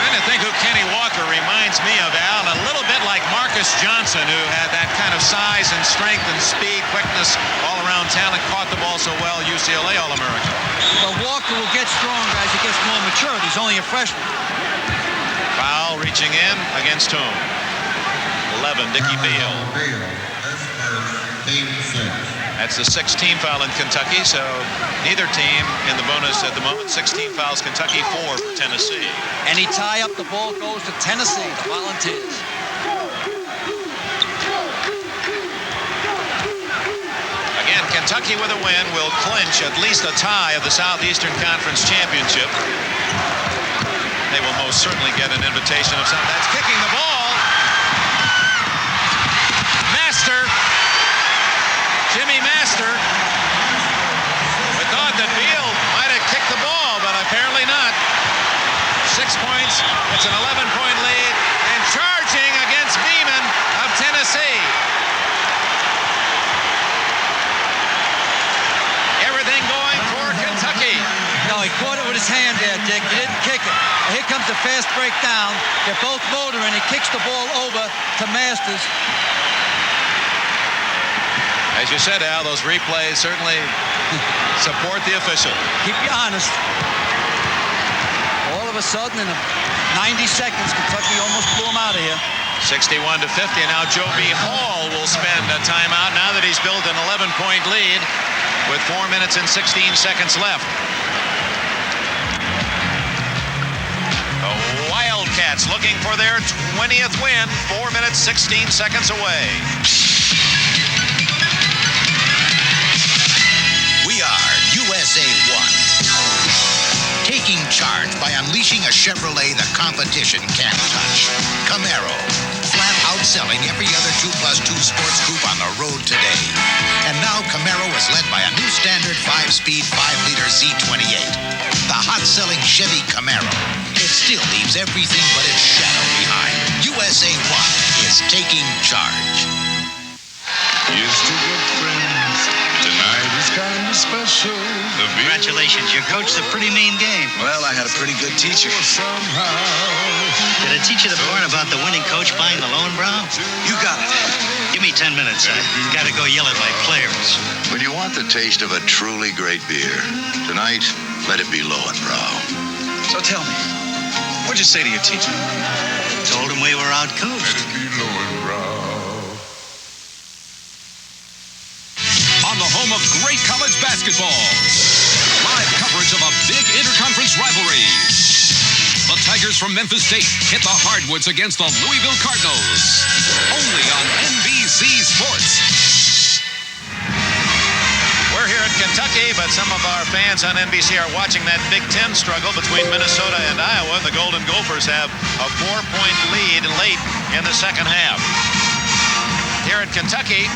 I think who Kenny Walker reminds me of, Al, a little bit like Marcus Johnson, who had that kind of size and strength and speed, quickness, all-around talent, caught the ball so well, UCLA All-American. Well, Walker will get stronger as he gets more mature. He's only a freshman. Foul reaching in against whom? 11, Dickie Beal. That's the 16th foul in Kentucky, so neither team in the bonus at the moment. 16 fouls, Kentucky, 4 for Tennessee. Any tie up, the ball goes to Tennessee, the Volunteers. Again, Kentucky with a win will clinch at least a tie of the Southeastern Conference Championship. They will most certainly get an invitation of some. That's kicking the ball. Master. Jimmy Master. We thought that Beal might have kicked the ball, but apparently not. 6 points. It's an 11-point lead. And charging against Beeman of Tennessee. Everything going for Kentucky. No, he caught it with his hand there, Dick. He didn't kick it. Here comes the fast breakdown. They're both motoring. He kicks the ball over to Masters. As you said, Al, those replays certainly support the official. Keep you honest. All of a sudden, in 90 seconds, Kentucky almost blew him out of here. 61-50, and now Joe B. Hall will spend a timeout now that he's built an 11-point lead with 4 minutes and 16 seconds left. The Wildcats looking for their 20th win, 4 minutes, 16 seconds away. We are USA 1. Taking charge by unleashing a Chevrolet the competition can't touch. Camaro. Flat outselling every other 2+2 sports coupe on the road today. And now Camaro is led by a new standard 5-speed 5-liter Z28. The hot-selling Chevy Camaro. It still leaves everything but its shadow behind. USA 1 is taking charge. Used to good friends. Tonight is kind of special. Congratulations, you coached a pretty mean game. Well, I had a pretty good teacher. Did it teach you the part about the winning coach buying the loan, brow? You got it. Give me 10 minutes. I've got to go yell at my players. When you want the taste of a truly great beer, tonight, let it be Lowenbrau. So tell me, what'd you say to your teacher? Told him we were out-coached. Let it be Lowenbrau. On the home of great college basketball. Live coverage of a big interconference rivalry. The Tigers from Memphis State hit the hardwoods against the Louisville Cardinals. Only on NBC Sports. We're here at Kentucky, but some of our fans on NBC are watching that Big Ten struggle between Minnesota and Iowa. The Golden Gophers have a 4-point lead late in the second half. Here at Kentucky,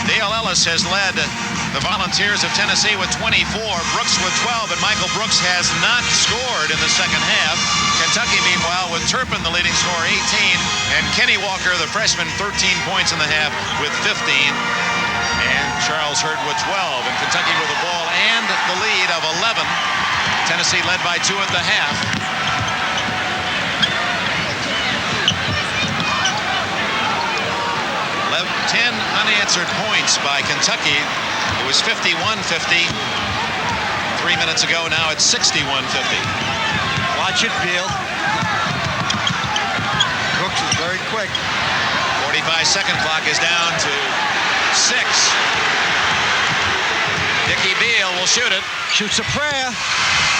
Dale Ellis has led the Volunteers of Tennessee with 24, Brooks with 12, and Michael Brooks has not scored in the second half. Kentucky, meanwhile, with Turpin, the leading scorer, 18, and Kenny Walker, the freshman, 13 points in the half with 15, and Charles Hurd with 12, and Kentucky with the ball and the lead of 11. Tennessee led by 2 at the half. 10 unanswered points by Kentucky. It was 51-50 3 minutes ago. Now it's 61-50. Watch it, Beal. Brooks is very quick. 45-second clock is down to 6. Dickie Beal will shoot it. Shoots a prayer.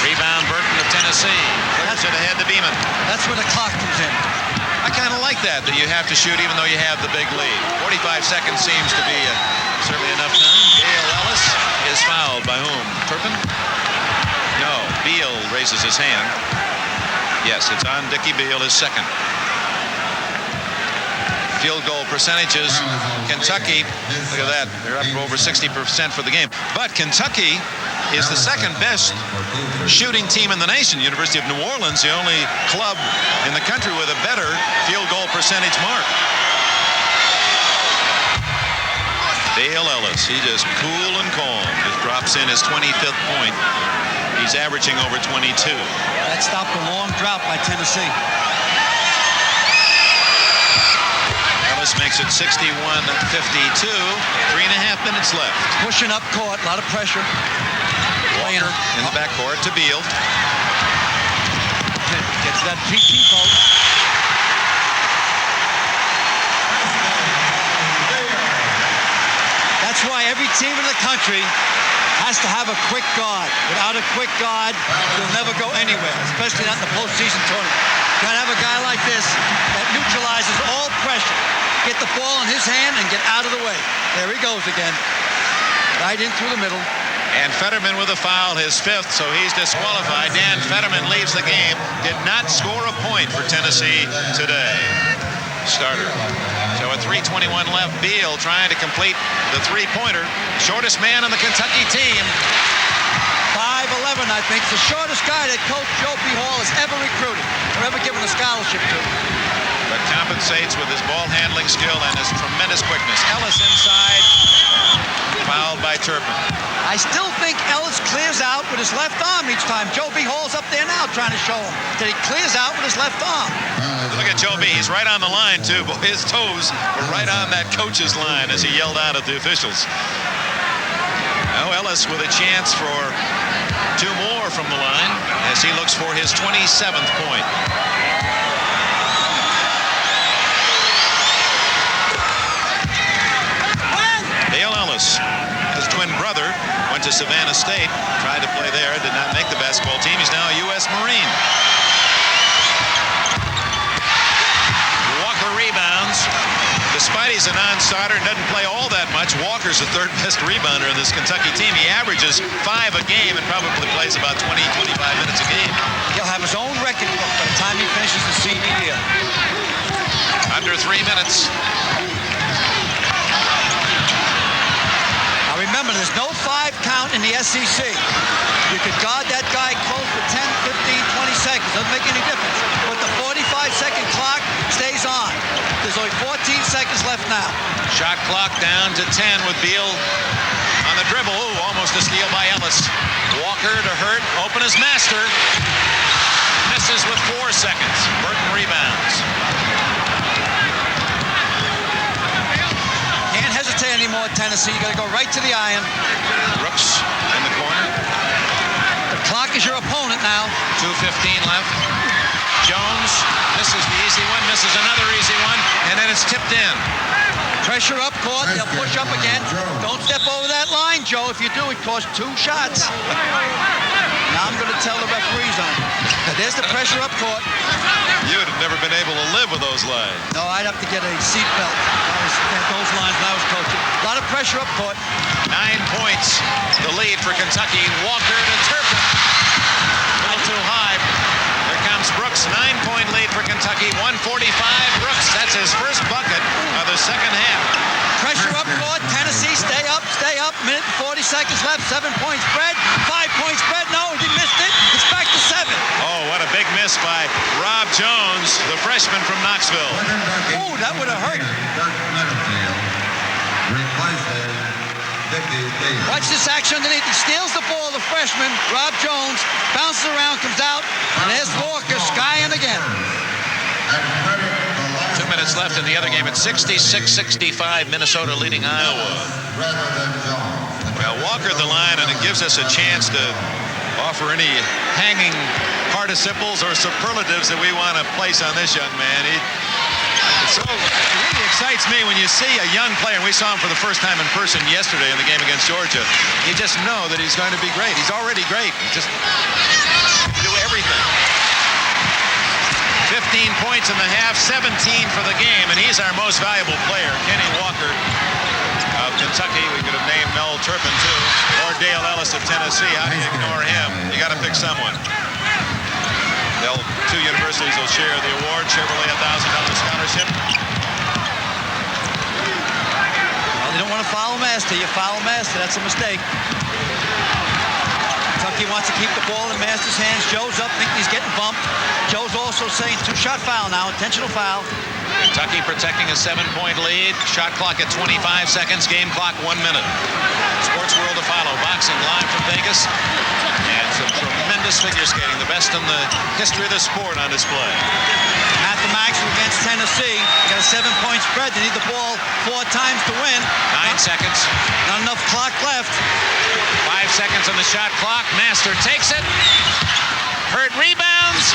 Rebound, Burton of Tennessee. Puts it ahead to Beeman. That's where the clock comes in. I kind of like that you have to shoot even though you have the big lead. 45 seconds seems to be certainly enough time. Gale Ellis is fouled by whom? Turpin? No, Beal raises his hand. Yes, it's on Dickie Beal, his second. Field goal percentages. Kentucky, look at that. They're up over 60% for the game. But Kentucky is the second best shooting team in the nation. University of New Orleans, the only club in the country with a better field goal percentage mark. Dale Ellis, he just cool and calm. Just drops in his 25th point. He's averaging over 22. That stopped a long drought by Tennessee. Ellis makes it 61-52. 3.5 minutes left. Pushing up court, a lot of pressure. Walker in the backcourt to Beal. Gets that PK vote. That's why every team in the country has to have a quick guard. Without a quick guard, you'll never go anywhere, especially not in the postseason tournament. You gotta have a guy like this that neutralizes all pressure. Get the ball in his hand and get out of the way. There he goes again. Right in through the middle. And Fetterman with a foul, his fifth, so he's disqualified. Dan Fetterman leaves the game. Did not score a point for Tennessee today. Starter. So at 3:21 left, Beal trying to complete the three-pointer. Shortest man on the Kentucky team. 5'11", I think. The shortest guy that Coach Joe B. Hall has ever recruited or ever given a scholarship to. But compensates with his ball handling skill and his tremendous quickness. Ellis inside, fouled by Turpin. I still think Ellis clears out with his left arm each time. Joe B. Hall's up there now trying to show him that he clears out with his left arm. Look at Joe B. He's right on the line, too. His toes were right on that coach's line as he yelled out at the officials. Now Ellis with a chance for two more from the line as he looks for his 27th point. Dale Ellis, his twin brother, went to Savannah State, tried to play there, did not make the basketball team. He's now a U.S. Marine. Walker rebounds. Despite he's a non-starter and doesn't play all that much, Walker's the third best rebounder in this Kentucky team. He averages 5 a game and probably plays about 20, 25 minutes a game. He'll have his own record book by the time he finishes the senior year. Under 3 minutes. Now remember, there's no 5 count in the SEC. You could guard that guy close for 10, 15, 20 seconds. Doesn't make any difference. But the 45-second clock stays on. There's only 14 seconds left now. Shot clock down to 10 with Beal on the dribble. Ooh, almost a steal by Ellis. Walker to Hurt. Open as master. Misses with 4 seconds. Burton rebounds. Can't hesitate anymore, Tennessee. You got to go right to the iron. Brooks in the corner. The clock is your opponent now. 2:15 left. Jones misses the easy one, misses another easy one, and then it's tipped in. Pressure up court, they'll push up again. Don't step over that line, Joe. If you do, it costs 2 shots. Now I'm going to tell the referees on it. There's the pressure up court. You would have never been able to live with those lines. No, I'd have to get a seat belt. Those lines when I was coaching. A lot of pressure up court. 9 points, the lead for Kentucky. Walker to Turpin. A little too high. Here comes Brooks, 9-point lead for Kentucky. 145. Brooks, that's his first bucket of the second half. Pressure up court. Tennessee, stay up, stay up. Minute and 40 seconds left. 7-point spread. 5-point spread. No, he missed it. It's back to 7. Oh, what a big miss by Rob Jones, the freshman from Knoxville. Oh, that would have hurt. Watch this action underneath. He steals the ball, the freshman, Rob Jones, bounces around, comes out, and there's Walker skying again. 2 minutes left in the other game. It's 66-65, Minnesota leading Iowa. Well, Walker at the line, and it gives us a chance to offer any hanging participles or superlatives that we want to place on this young man. So it really excites me when you see a young player, and we saw him for the first time in person yesterday in the game against Georgia. You just know that he's going to be great. He's already great. He just do everything. 15 points in the half, 17 for the game, and he's our most valuable player, Kenny Walker of Kentucky. We could have named Mel Turpin too, or Dale Ellis of Tennessee. How do you ignore him? You got to pick someone. Two universities will share the award. Chevrolet $1,000 scholarship. Well, you don't want to foul Master. You foul Master. That's a mistake. Kentucky wants to keep the ball in Master's hands. Joe's up, thinking he's getting bumped. Joe's also saying two-shot foul now, intentional foul. Kentucky protecting a 7-point lead. Shot clock at 25 seconds. Game clock 1 minute. Sports World to follow. Boxing live from Vegas. And some tremendous figure skating. The best in the history of the sport on display. Mathematics against Tennessee. Got a 7-point spread. They need the ball 4 times to win. 9 seconds. Not enough clock left. 5 seconds on the shot clock. Master takes it. Hurt rebounds.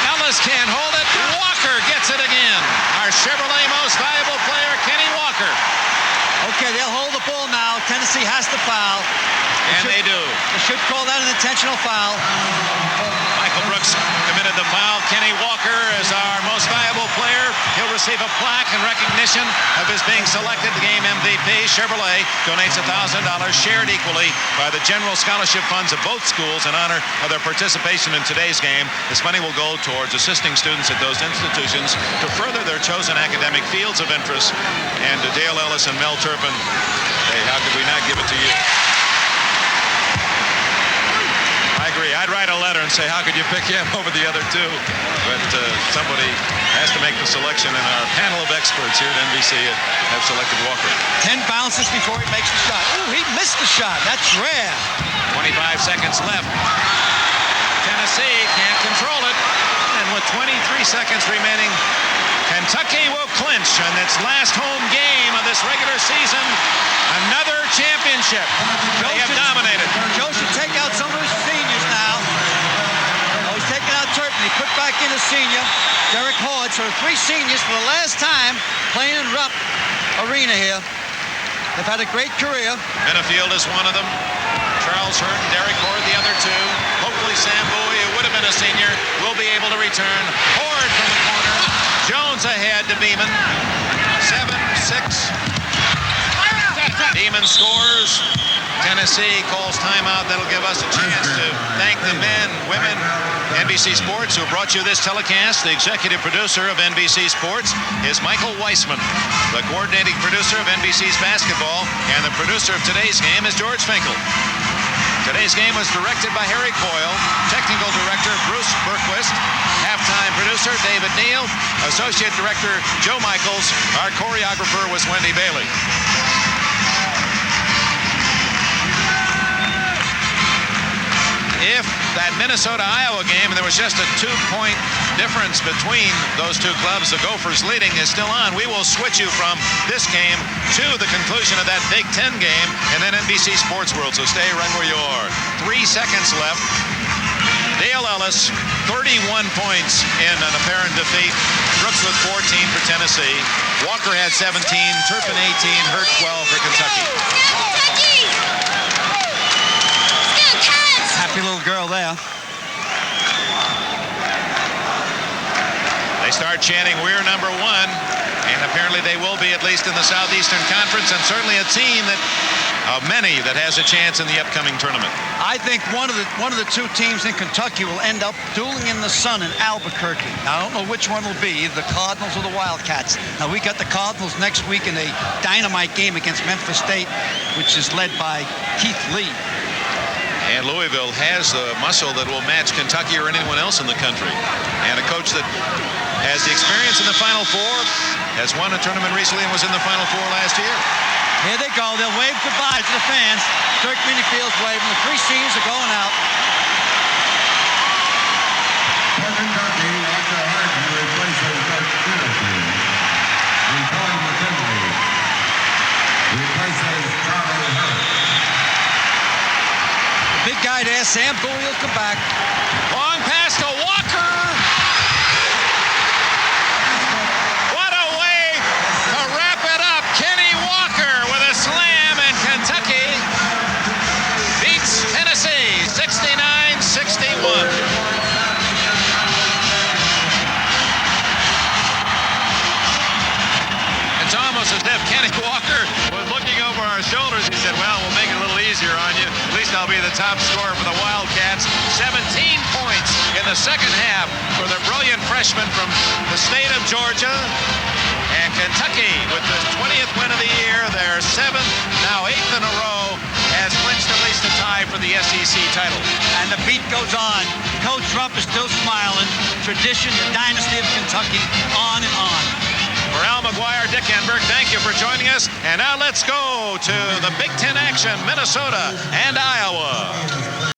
Ellis can't hold it. Walker gets it again. Our Chevrolet most valuable player, Kenny Walker. Okay, they'll hold the ball now. Tennessee has to foul. They do. They should call that an intentional foul. Michael Brooks committed the foul. Kenny Walker is our most valuable player. He'll receive a plaque in recognition of his being selected the game MVP. Chevrolet donates $1,000 shared equally by the general scholarship funds of both schools in honor of their participation in today's game. This money will go towards assisting students at those institutions to further their chosen academic fields of interest. And to Dale Ellis and Mel Turpin, hey, how could we not give it to you? I agree. I'd write a letter and say, how could you pick him over the other two? But somebody has to make the selection, and our panel of experts here at NBC have selected Walker. 10 bounces before he makes the shot. Ooh, he missed the shot. That's rare. 25 seconds left. Tennessee can't control it. And with 23 seconds remaining, Kentucky will clinch on its last home game of this regular season. Another championship. They have dominated. Joe should take out some of his seniors now. Oh, he's taking out Turpin. He put back in a senior, Derek Horde. So 3 seniors for the last time playing in Rupp Arena here. They've had a great career. Benefield is one of them. Charles Hurt and Derek Horde, the other two. Hopefully Sam Bowie, who would have been a senior, will be able to return. Horde from the corner. Jones ahead to Beeman. 7-6. Beeman scores. Tennessee calls timeout. That'll give us a chance to thank the men, women, NBC Sports who brought you this telecast. The executive producer of NBC Sports is Michael Weissman. The coordinating producer of NBC's basketball and the producer of today's game is George Finkel. Today's game was directed by Harry Coyle, technical director Bruce Berquist, halftime producer David Neal, associate director Joe Michaels. Our choreographer was Wendy Bailey. If that Minnesota-Iowa game, and there was just a 2-point difference between those two clubs, the Gophers leading is still on. We will switch you from this game to the conclusion of that Big Ten game and then NBC Sports World, so stay right where you are. 3 seconds left. Dale Ellis, 31 points in an apparent defeat. Brooks with 14 for Tennessee. Walker had 17, Turpin 18, Hurt 12 for Kentucky. Happy little girl there. They start chanting, "We're number one," and apparently they will be, at least in the Southeastern Conference, and certainly a team that many that has a chance in the upcoming tournament. I think one of the 2 teams in Kentucky will end up dueling in the sun in Albuquerque. Now, I don't know which one will be, either the Cardinals or the Wildcats. Now, we got the Cardinals next week in a dynamite game against Memphis State, which is led by Keith Lee. And Louisville has the muscle that will match Kentucky or anyone else in the country. And a coach that has the experience in the Final Four, has won a tournament recently and was in the Final Four last year. Here they go. They'll wave goodbye to the fans. Dirk Minifield's waving. The 3 seniors are going out. For Kentucky, Roger Harden replaces Dirk Miniffield. And Tony McKinley replaces Charlie Hurt. Big guy there, Sam Bowie will come back. Long pass to Walker. the top scorer for the Wildcats. 17 points in the second half for the brilliant freshman from the state of Georgia. And Kentucky, with the 20th win of the year, their 7th, now 8th in a row, has clinched at least a tie for the SEC title. And the beat goes on. Coach Rupp is still smiling. Tradition, the dynasty of Kentucky, on and on. For Al McGuire, Dick Enberg, thank you for joining us. And now let's go to the Big Ten action, Minnesota and Iowa.